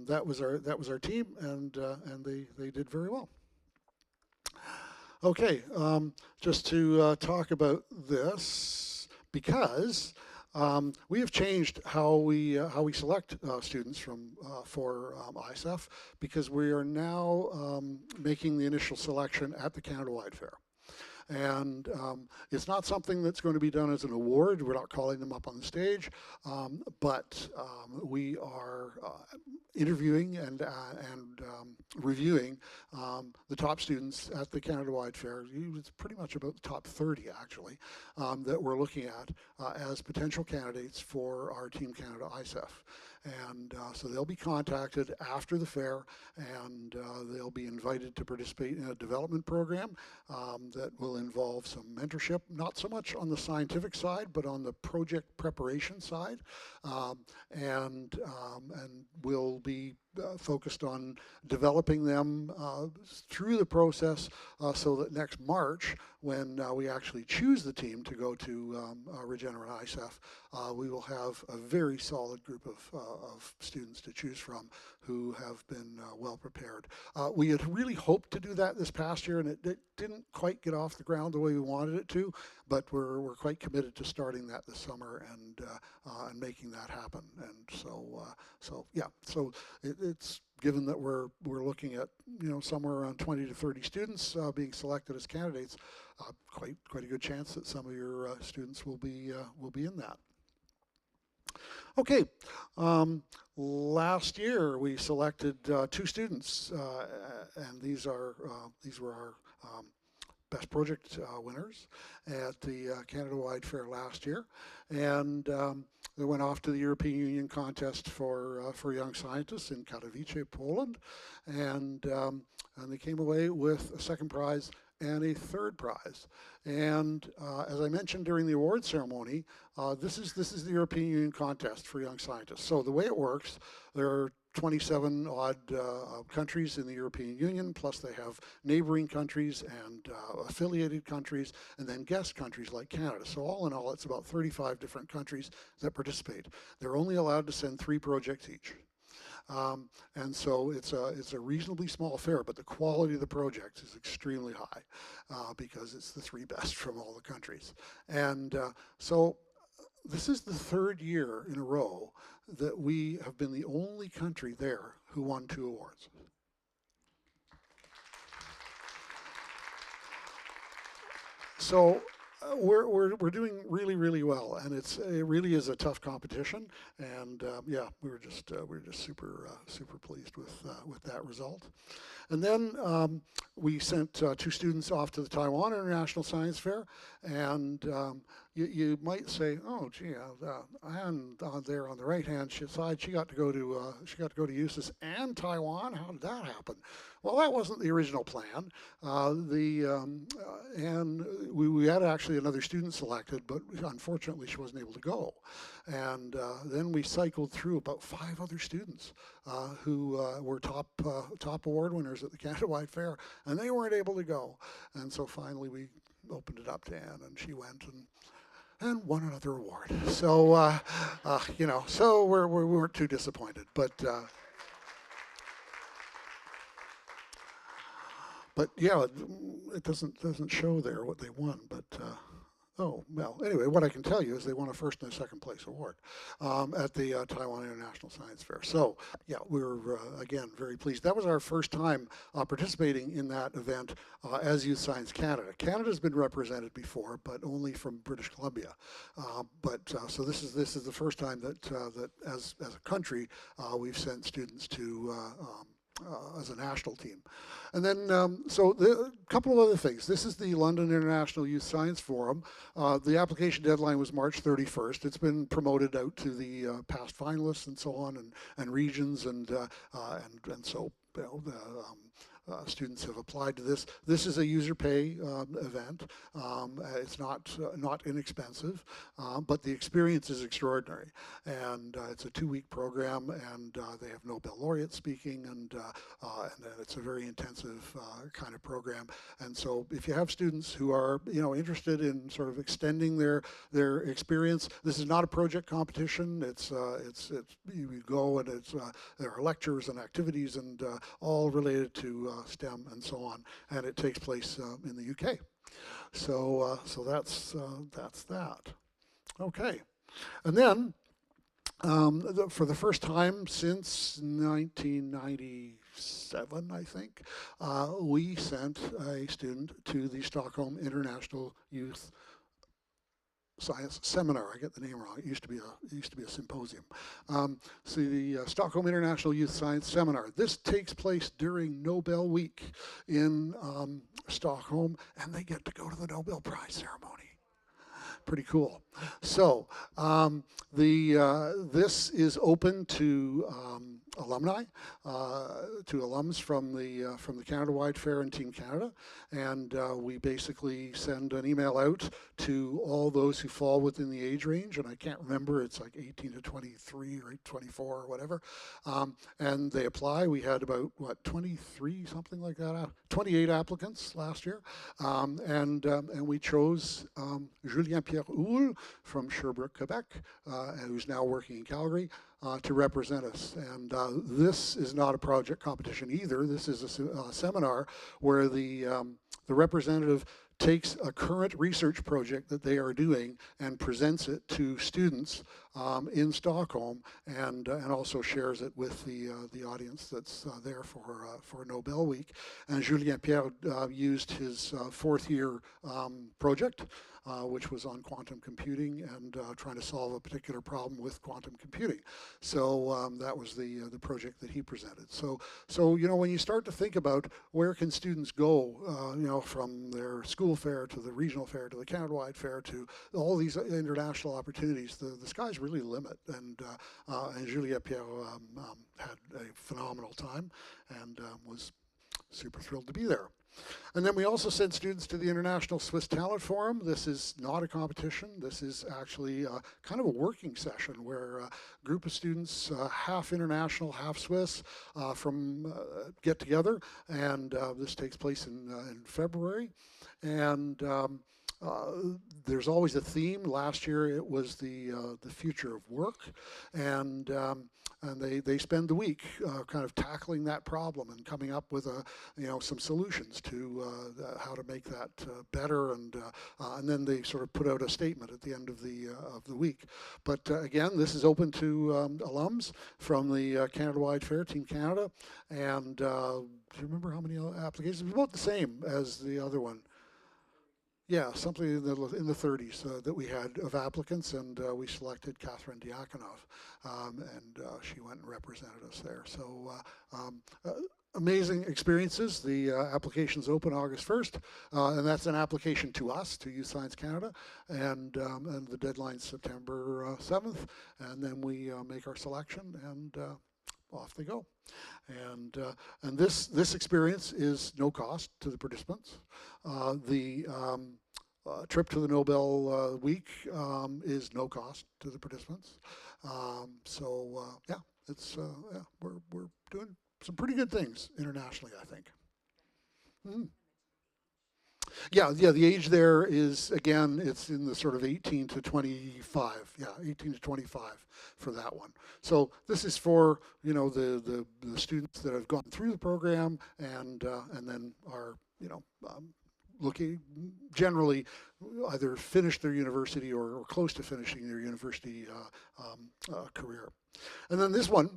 that was our team, and they did very well. Okay, just to talk about this, because We have changed how we select students for ISEF, because we are now making the initial selection at the Canada-wide fair. And it's not something that's going to be done as an award. We're not calling them up on the stage, but we are interviewing and reviewing the top students at the Canada-wide fair. It's pretty much about the top 30, actually, that we're looking at as potential candidates for our Team Canada ISEF. And so they'll be contacted after the fair, and they'll be invited to participate in a development program that will involve some mentorship, not so much on the scientific side, but on the project preparation side, and will be focused on developing them through the process so that next March, when we actually choose the team to go to Regenerate ISEF, we will have a very solid group of students to choose from who have been well prepared. We had really hoped to do that this past year, and it didn't quite get off the ground the way we wanted it to, but we're quite committed to starting that this summer and making that happen. And so yeah, so it's given that we're looking at somewhere around 20 to 30 students being selected as candidates, quite a good chance that some of your students will be in that. Okay, last year we selected 2 students, and these were our best project winners at the Canada-wide fair last year, and they went off to the European Union contest for young scientists in Katowice, Poland, and they came away with a second prize and a third prize. And as I mentioned during the award ceremony, this is the European Union contest for young scientists. So the way it works, there are 27 odd countries in the European Union, plus they have neighboring countries and affiliated countries, and then guest countries like Canada. So all in all, it's about 35 different countries that participate. They're only allowed to send 3 projects each. And so it's a reasonably small fair, but the quality of the projects is extremely high because it's the 3 best from all the countries. And so this is the 3rd year in a row that we have been the only country there who won 2 awards. So we're doing really well, and it really is a tough competition. And yeah, we're just super pleased with that result. And then we sent 2 students off to the Taiwan International Science Fair, and you might say, oh gee, Anne there on the right hand side, she got to go to USIS and Taiwan. How did that happen? Well, that wasn't the original plan. And we had actually another student selected, but unfortunately she wasn't able to go. And then we cycled through about 5 other students who were top award winners at the Canada-wide fair, and they weren't able to go. And so finally we opened it up to Anne, and she went and won another award. So so we weren't too disappointed, but yeah, it doesn't show there what they won, but oh, well, anyway, what I can tell you is they won a 1st and a 2nd place award at the Taiwan International Science Fair. So yeah, we were again very pleased. That was our first time participating in that event as Youth Science Canada. Canada's been represented before, but only from British Columbia. So this is the first time that as a country we've sent students to as a national team. And then, so a couple of other things. This is the London International Youth Science Forum. The application deadline was March 31st. It's been promoted out to the past finalists and so on, and regions, and so students have applied to this. This is a user pay event. It's not inexpensive, but the experience is extraordinary. And it's a 2-week program, and they have Nobel laureates speaking, and then it's a very intensive kind of program. And so if you have students who are interested in sort of extending their experience, this is not a project competition. It's you go, and there are lectures and activities and all related to STEM and so on, and it takes place in the UK. So that's that. Okay. And then, for the first time since 1997, I think, we sent a student to the Stockholm International Youth Science Seminar. I get the name wrong. It used to be a symposium. So the Stockholm International Youth Science Seminar. This takes place during Nobel Week in Stockholm, and they get to go to the Nobel Prize ceremony. Pretty cool. So this is open to alumni, to alums from the Canada-wide Fair and Team Canada, and we basically send an email out to all those who fall within the age range, and I can't remember, it's like 18 to 23 or 24 or whatever, and they apply. We had about, 23, something like that, 28 applicants last year, and we chose Julien Pierre Houle from Sherbrooke, Quebec, who's now working in Calgary, to represent us. And this is not a project competition either. This is a seminar where the representative takes a current research project that they are doing and presents it to students in Stockholm, and also shares it with the audience that's there for Nobel Week. And Julien Pierre used his fourth year project, which was on quantum computing and trying to solve a particular problem with quantum computing. So that was the project that he presented. So when you start to think about where can students go, from their school fair to the regional fair to the Canada-wide fair to all these international opportunities, the sky's really the limit. And Julien Pierre had a phenomenal time and was super thrilled to be there. And then we also send students to the International Swiss Talent Forum. This is not a competition. This is actually kind of a working session where a group of students, half international, half Swiss, get together. And this takes place in February. And there's always a theme. Last year it was the future of work. And they spend the week kind of tackling that problem and coming up with some solutions to how to make that better, and then they sort of put out a statement at the end of the week. But again, this is open to alums from the Canada-wide Fair, Team Canada, and do you remember how many applications? It was about the same as the other one. Yeah, something in the 30s that we had of applicants, and we selected Catherine Diakonov, and she went and represented us there. So amazing experiences. The applications open August 1st, and that's an application to us, to Youth Science Canada, and the deadline's September 7th, and then we make our selection, and off they go. And this experience is no cost to the participants. The trip to the Nobel Week is no cost to the participants. We're doing some pretty good things internationally, I think. Mm. Yeah, the age there is, again, it's in the sort of 18 to 25. Yeah, 18 to 25 for that one. So this is for, the students that have gone through the program and then are, looking, generally either finished their university or close to finishing their university career. And then this one's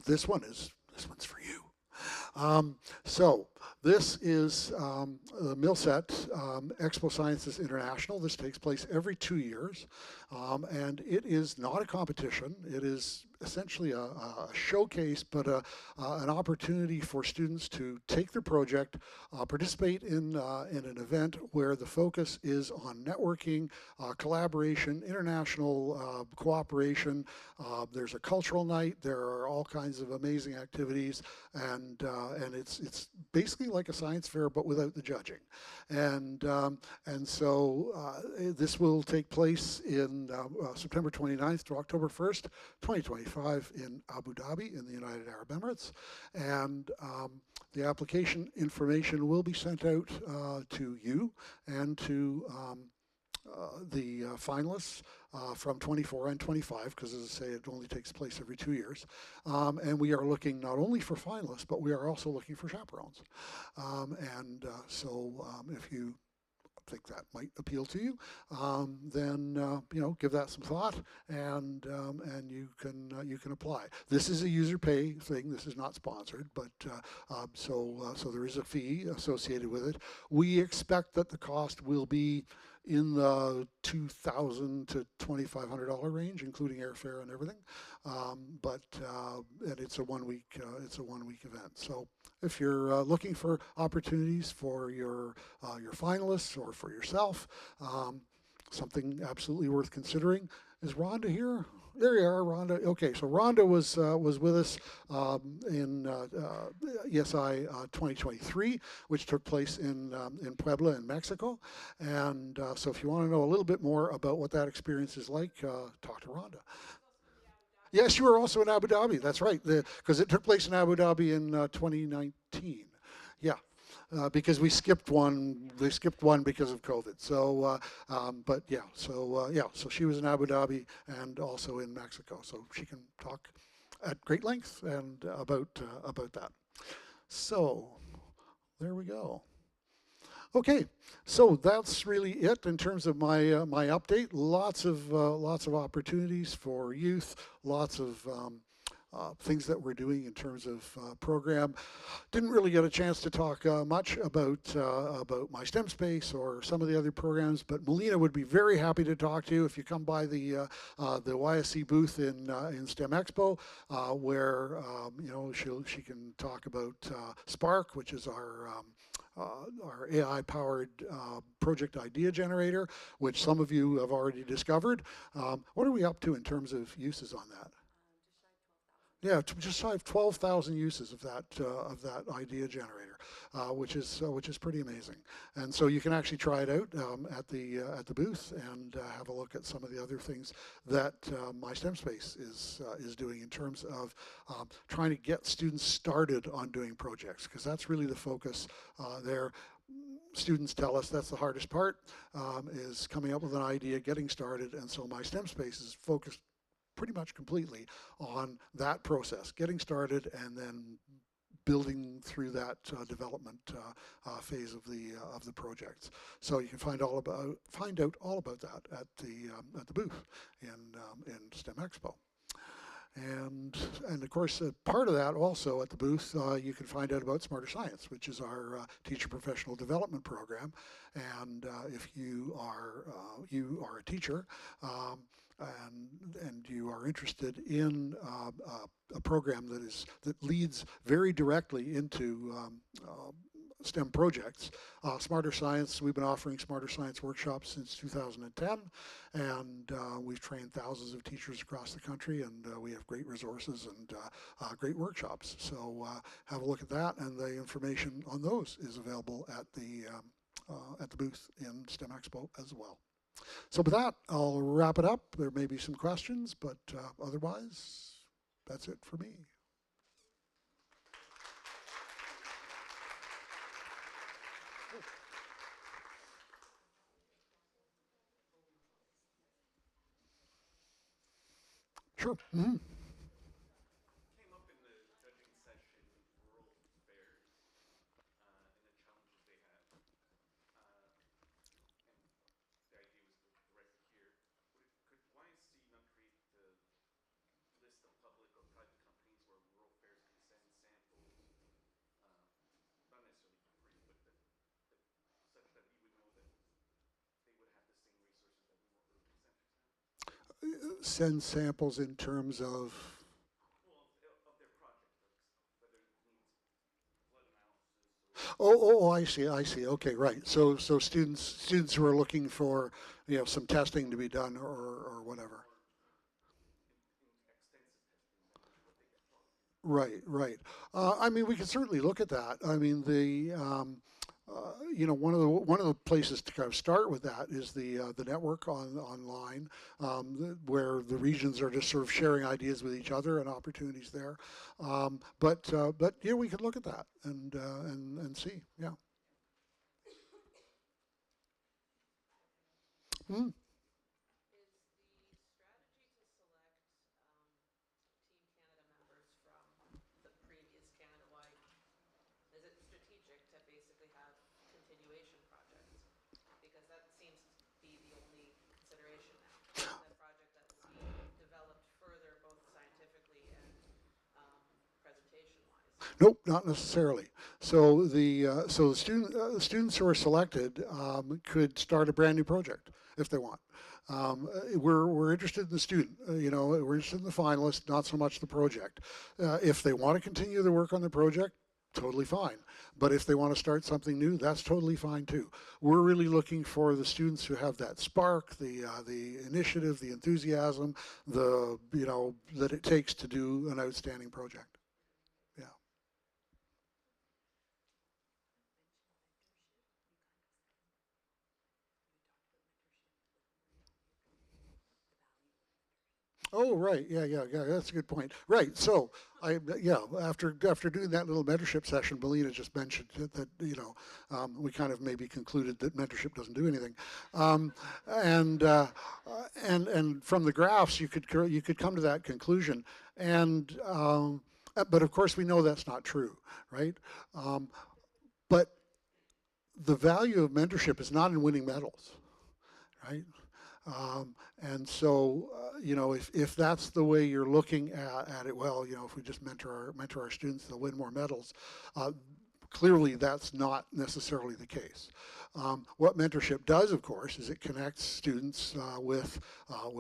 for you. So this is the MilSet ExpoSciences International. This takes place every 2 years, and it is not a competition. It is essentially a showcase, but an opportunity for students to take their project, participate in an event where the focus is on networking, collaboration, international cooperation. There's a cultural night. There are all kinds of amazing activities, and it's basically like a science fair, but without the judging. And so this will take place in September 29th to October 1st, 2025 in Abu Dhabi in the United Arab Emirates. And the application information will be sent out to you and to the finalists from 24 and 25, because as I say, it only takes place every 2 years. And we are looking not only for finalists, but we are also looking for chaperones. So if you think that might appeal to you, then give that some thought, and you can apply. This is a user pay thing. This is not sponsored, but so there is a fee associated with it. We expect that the cost will be in the $2,000 to $2,500 range, including airfare and everything. And it's a 1 week event. So if you're looking for opportunities for your finalists or for yourself, something absolutely worth considering. Is Rhonda here? There you are, Rhonda. Okay, so Rhonda was with us in ESI 2023, which took place in Puebla in Mexico. And so if you want to know a little bit more about what that experience is like, talk to Rhonda. Yes, you were also in Abu Dhabi. That's right, because it took place in Abu Dhabi in 2019. Yeah. Because we skipped one, they skipped one because of COVID. So, so she was in Abu Dhabi and also in Mexico. So she can talk at great length and about that. So, there we go. Okay, so that's really it in terms of my my update. Lots of opportunities for youth. Lots of things that we're doing in terms of program. Didn't really get a chance to talk much about mySTEMspace or some of the other programs, but Melina would be very happy to talk to you if you come by the YSC booth in STEM Expo, where she can talk about Spark, which is our AI-powered project idea generator, which some of you have already discovered. What are we up to in terms of uses on that? Yeah, just shy of 12,000 uses of that idea generator, which is pretty amazing. And so you can actually try it out at the booth and have a look at some of the other things that mySTEMspace is doing in terms of trying to get students started on doing projects, because that's really the focus there. Students tell us that's the hardest part, is coming up with an idea, getting started, and so mySTEMspace is focused pretty much completely on that process, getting started and then building through that development phase of the projects. So you can find out all about that at the booth in STEM Expo. And of course, part of that also at the booth, you can find out about Smarter Science, which is our teacher professional development program. And if you are a teacher, and you are interested in a program that leads very directly into STEM projects. Smarter Science, we've been offering Smarter Science workshops since 2010, and we've trained thousands of teachers across the country, and we have great resources and great workshops. So have a look at that, and the information on those is available at the booth in STEM Expo as well. So with that, I'll wrap it up. There may be some questions, but otherwise, that's it for me. Sure. Mm-hmm. Send samples in terms of. Oh, I see. Okay, right. So students who are looking for some testing to be done or whatever. Right. I mean, we can certainly look at that. I mean, one of the places to kind of start with that is the network online, where the regions are just sort of sharing ideas with each other and opportunities there. But yeah, we could look at that and see. Yeah. Mm. Nope, not necessarily. So the students who are selected could start a brand new project if they want. We're interested in the student. We're interested in the finalist, not so much the project. If they want to continue the work on the project, totally fine. But if they want to start something new, that's totally fine too. We're really looking for the students who have that spark, the initiative, the enthusiasm, that it takes to do an outstanding project. Yeah. Oh, right. Yeah. That's a good point. Right. So after doing that little mentorship session, Melina just mentioned that we kind of maybe concluded that mentorship doesn't do anything, um, and and from the graphs you could come to that conclusion, and but of course we know that's not true, right? Um, but the value of mentorship is not in winning medals, right? And so, if that's the way you're looking at it, well, if we just mentor our students, they'll win more medals. Uh, Clearly, that's not necessarily the case. What mentorship does, of course, is it connects students with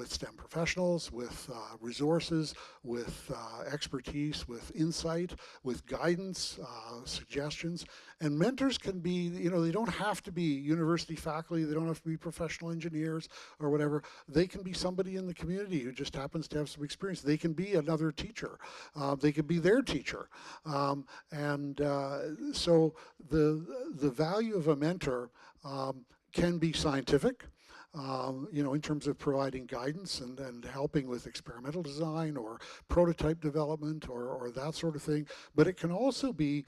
STEM professionals, with resources, with expertise, with insight, with guidance, suggestions. And mentors can be, they don't have to be university faculty, they don't have to be professional engineers or whatever. They can be somebody in the community who just happens to have some experience. They can be another teacher. They can be their teacher. So the value of a mentor can be scientific, in terms of providing guidance and helping with experimental design or prototype development or that sort of thing. But it can also be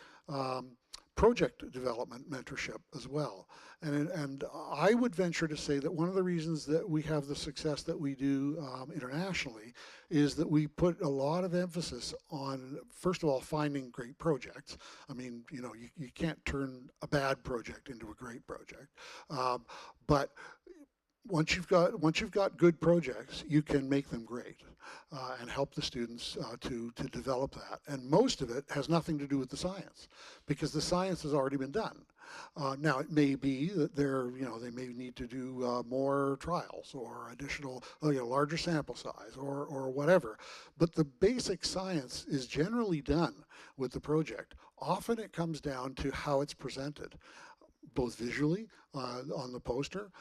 project development mentorship as well. And I would venture to say that one of the reasons that we have the success that we do internationally is that we put a lot of emphasis on, first of all, finding great projects. I mean, you can't turn a bad project into a great project. But once you've got good projects, you can make them great and help the students to develop that. And most of it has nothing to do with the science, because the science has already been done. Now it may be that they may need to do more trials or additional, larger sample size or whatever. But the basic science is generally done with the project. Often it comes down to how it's presented, both visually on the poster,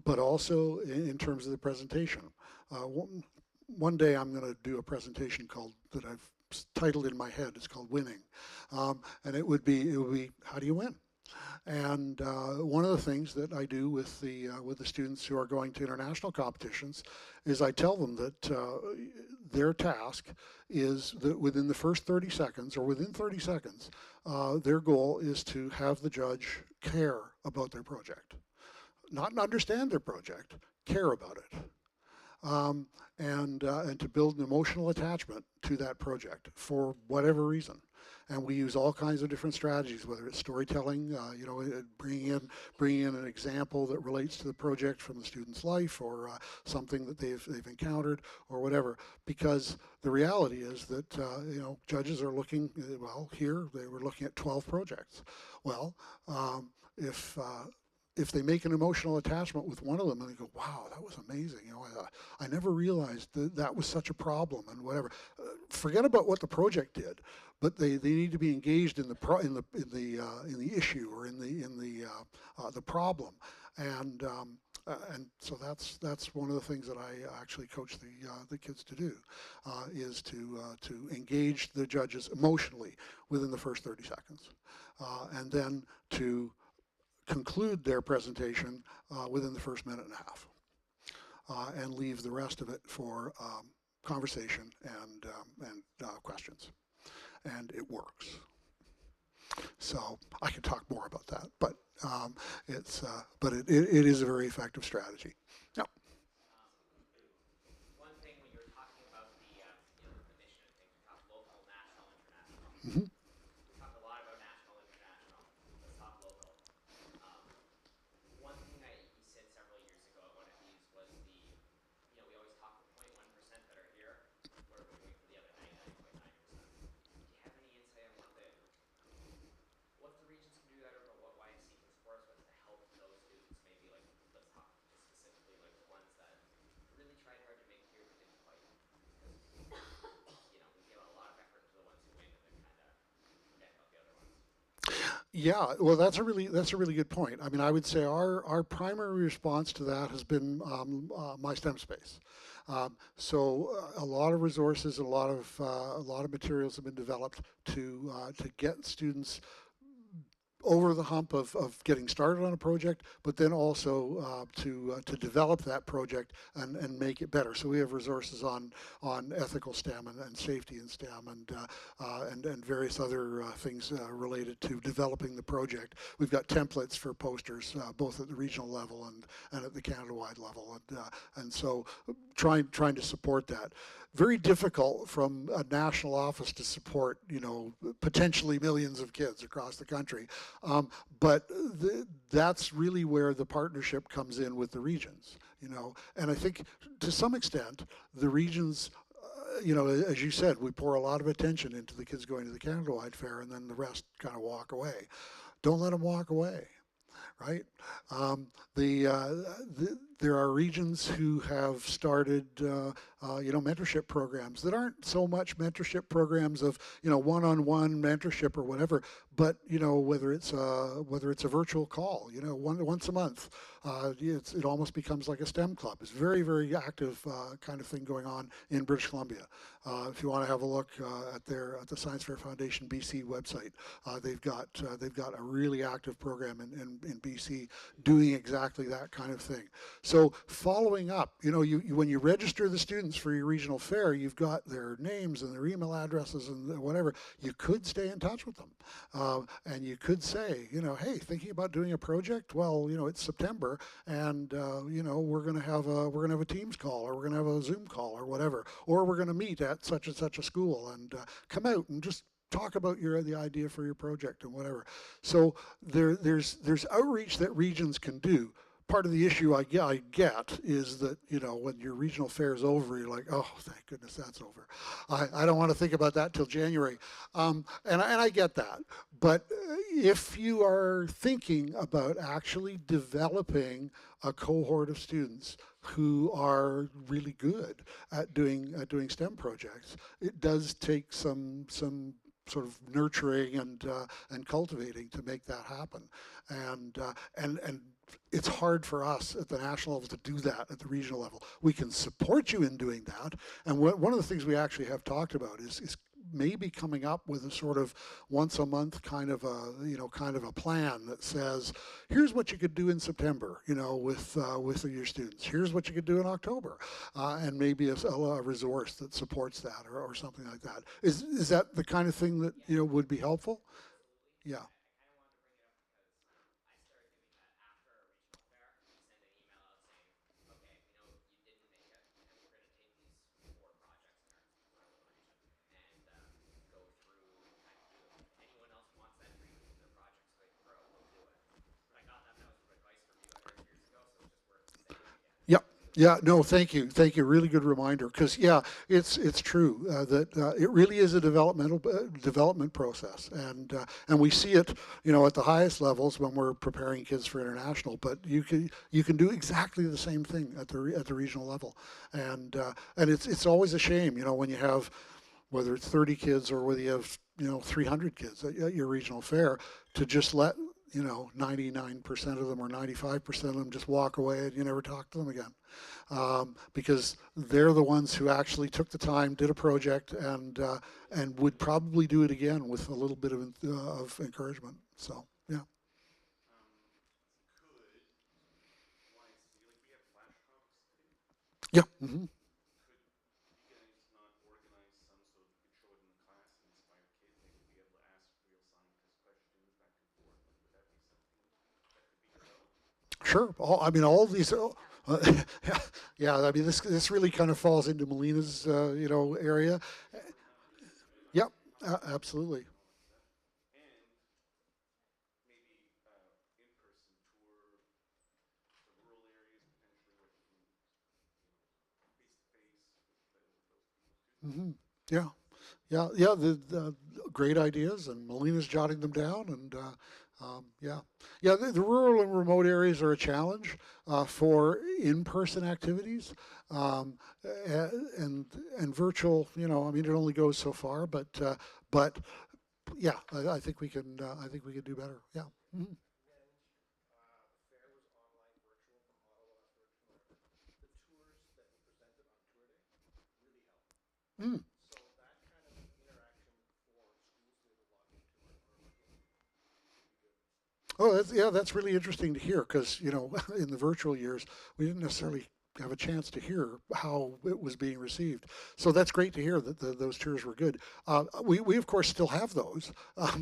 but also in terms of the presentation. One day I'm going to do a presentation that I've titled in my head. It's called Winning, and it would be how do you win? And one of the things that I do with the students who are going to international competitions is I tell them that their task is that within the first 30 seconds, or within 30 seconds, their goal is to have the judge care about their project. Not understand their project, care about it. And to build an emotional attachment to that project for whatever reason. And we use all kinds of different strategies, whether it's storytelling, bringing in an example that relates to the project from the student's life, or something that they've encountered, or whatever. Because the reality is that judges are looking. Well, here they were looking at 12 projects. Well, if they make an emotional attachment with one of them and they go, wow, that was amazing. I never realized that was such a problem and whatever. Forget about what the project did, but they need to be engaged in the issue or in the problem. And so that's one of the things that I actually coach the kids to do, is to engage the judges emotionally within the first 30 seconds, and then to conclude their presentation within the first minute and a half, and leave the rest of it for conversation and questions. And it works. So I can talk more about that, but it is a very effective strategy. Yeah. One thing when you were talking about the mission and things, we talk local, national, international. Mm-hmm. We talked a lot about national, international. Let's talk local. One thing that you said several years ago at one of these was we always talk the 0.1% that are here. What are we doing for the other 99.9%? Do you have any insight on what the Yeah, well, that's a really good point. I mean, I would say our primary response to that has been mySTEMspace. So a lot of resources, a lot of materials have been developed to get students over the hump of getting started on a project, but then also to develop that project and make it better. So we have resources on ethical STEM and safety in STEM and various other things related to developing the project. We've got templates for posters both at the regional level and at the Canada-wide level, and so trying to support that. Very difficult from a national office to support, potentially millions of kids across the country. But that's really where the partnership comes in with the regions, And I think to some extent, the regions, as you said, we pour a lot of attention into the kids going to the Canada-wide Fair, and then the rest kind of walk away. Don't let them walk away, right? There are regions who have started, mentorship programs that aren't so much mentorship programs of, one-on-one mentorship or whatever, but whether it's a virtual call, once a month, it almost becomes like a STEM club. It's very, very active kind of thing going on in British Columbia. If you want to have a look at the Science Fair Foundation BC website, they've got a really active program in BC doing exactly that kind of thing. So following up, when you register the students for your regional fair, you've got their names and their email addresses and whatever. You could stay in touch with them, and you could say, hey, thinking about doing a project? Well, it's September, and we're going to have a Teams call, or we're going to have a Zoom call, or whatever, or we're going to meet at such and such a school and come out and just talk about the idea for your project and whatever. So there's outreach that regions can do. Part of the issue I get is that, when your regional fair is over, you're like, oh, thank goodness that's over. I don't want to think about that till January. And I get that. But if you are thinking about actually developing a cohort of students who are really good at doing STEM projects, it does take some sort of nurturing and cultivating to make that happen. And it's hard for us at the national level to do that at the regional level. We can support you in doing that. And one of the things we actually have talked about is maybe coming up with a sort of once a month kind of a plan that says, here's what you could do in September, with your students. Here's what you could do in October, and maybe a resource that supports that or something like that. Is that the kind of thing that would be helpful? Yeah. Yeah, no, thank you. Really good reminder. Because it's true that it really is a development process, and we see it, at the highest levels when we're preparing kids for international. But you can do exactly the same thing at the regional level, and it's always a shame, when you have, whether it's 30 kids or whether you have 300 kids at your regional fair, to just let 99% of them or 95% of them just walk away and you never talk to them again. Because they're the ones who actually took the time, did a project, and would probably do it again with a little bit of encouragement. So, yeah. Yeah. Mm-hmm. Sure. All of these. Yeah. I mean, this really kind of falls into Melina's, area. Yep. Absolutely. Mm-hmm. Yeah. Yeah. The great ideas, and Melina's jotting them down, and yeah. The rural and remote areas are a challenge for in-person activities, and virtual. It only goes so far, but yeah, I think we can. I think we can do better. Yeah. Mhm. Mm. Oh, yeah, that's really interesting to hear because, in the virtual years, we didn't necessarily have a chance to hear how it was being received. So that's great to hear that those tours were good. We, of course, still have those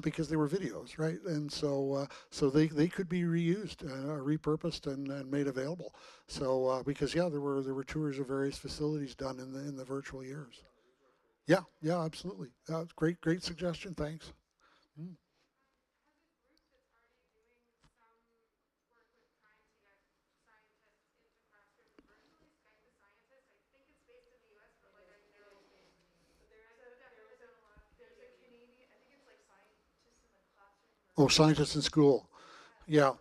because they were videos, right? And so they could be reused, repurposed, and made available. So because, yeah, there were tours of various facilities done in the virtual years. Yeah, yeah, absolutely. Great suggestion. Thanks. Mm. Oh, scientists in school. Yeah.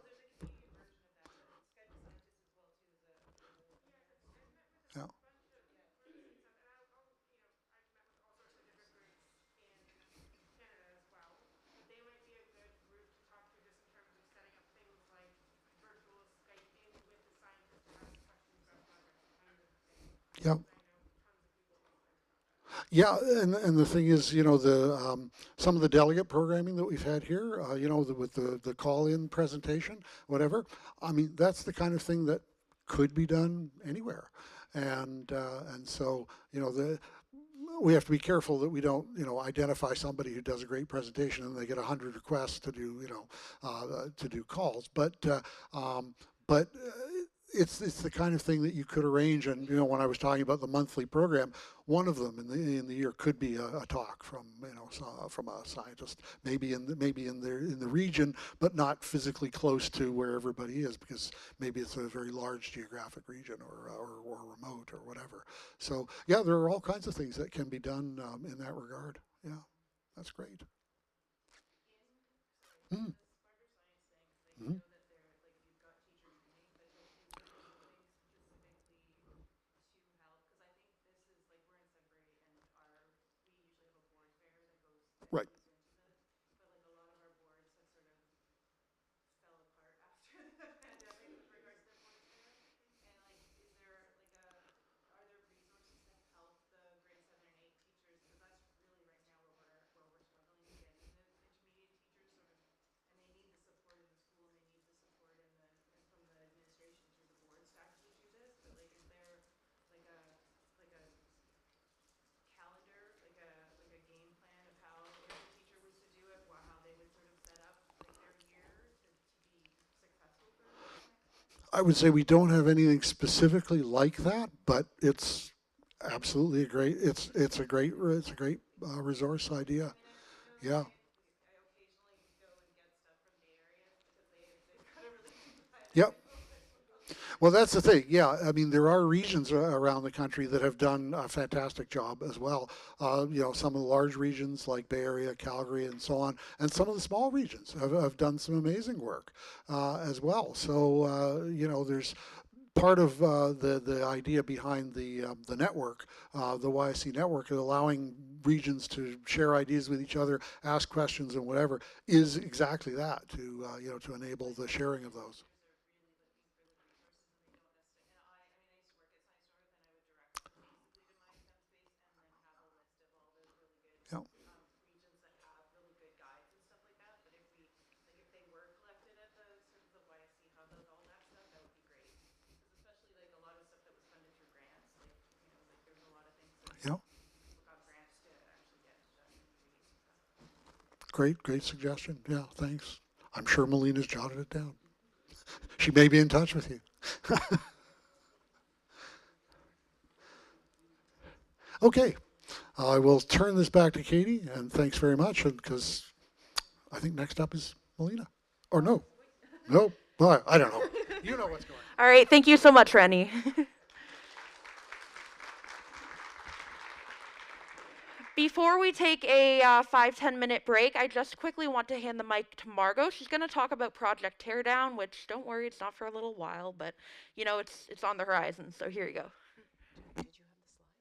Yeah. Yeah. Yeah, and the thing is, the some of the delegate programming that we've had here, with the call-in presentation, whatever. I mean, that's the kind of thing that could be done anywhere, and so we have to be careful that we don't, identify somebody who does a great presentation and they get 100 requests to do, to do calls. But it's the kind of thing that you could arrange. And when I was talking about the monthly program, one of them in the year could be a talk from from a scientist, maybe in the region, but not physically close to where everybody is, because maybe it's a very large geographic region or remote or whatever. So yeah, there are all kinds of things that can be done in that regard. Yeah, that's great. Mm. Mhm. Right. I would say we don't have anything specifically like that, but it's absolutely a great. It's a great resource idea. Yeah. Yep. Well, that's the thing. Yeah, I mean, there are regions around the country that have done a fantastic job as well. Some of the large regions like Bay Area, Calgary, and so on, and some of the small regions have done some amazing work as well. So, there's part of the idea behind the network, the YSC network, allowing regions to share ideas with each other, ask questions, and whatever, is exactly that, to enable the sharing of those. Yeah. Yeah. Great suggestion. Yeah, thanks. I'm sure Melina's jotted it down. She may be in touch with you. Okay, I will turn this back to Katie, and thanks very much. And because I think next up is Melina, or no, no, well, I don't know. You know what's going on. All right, thank you so much, Reni. Before we take a 5-10 minute break, I just quickly want to hand the mic to Margot. She's going to talk about Project Teardown, which, don't worry, it's not for a little while, but it's on the horizon. So here you go.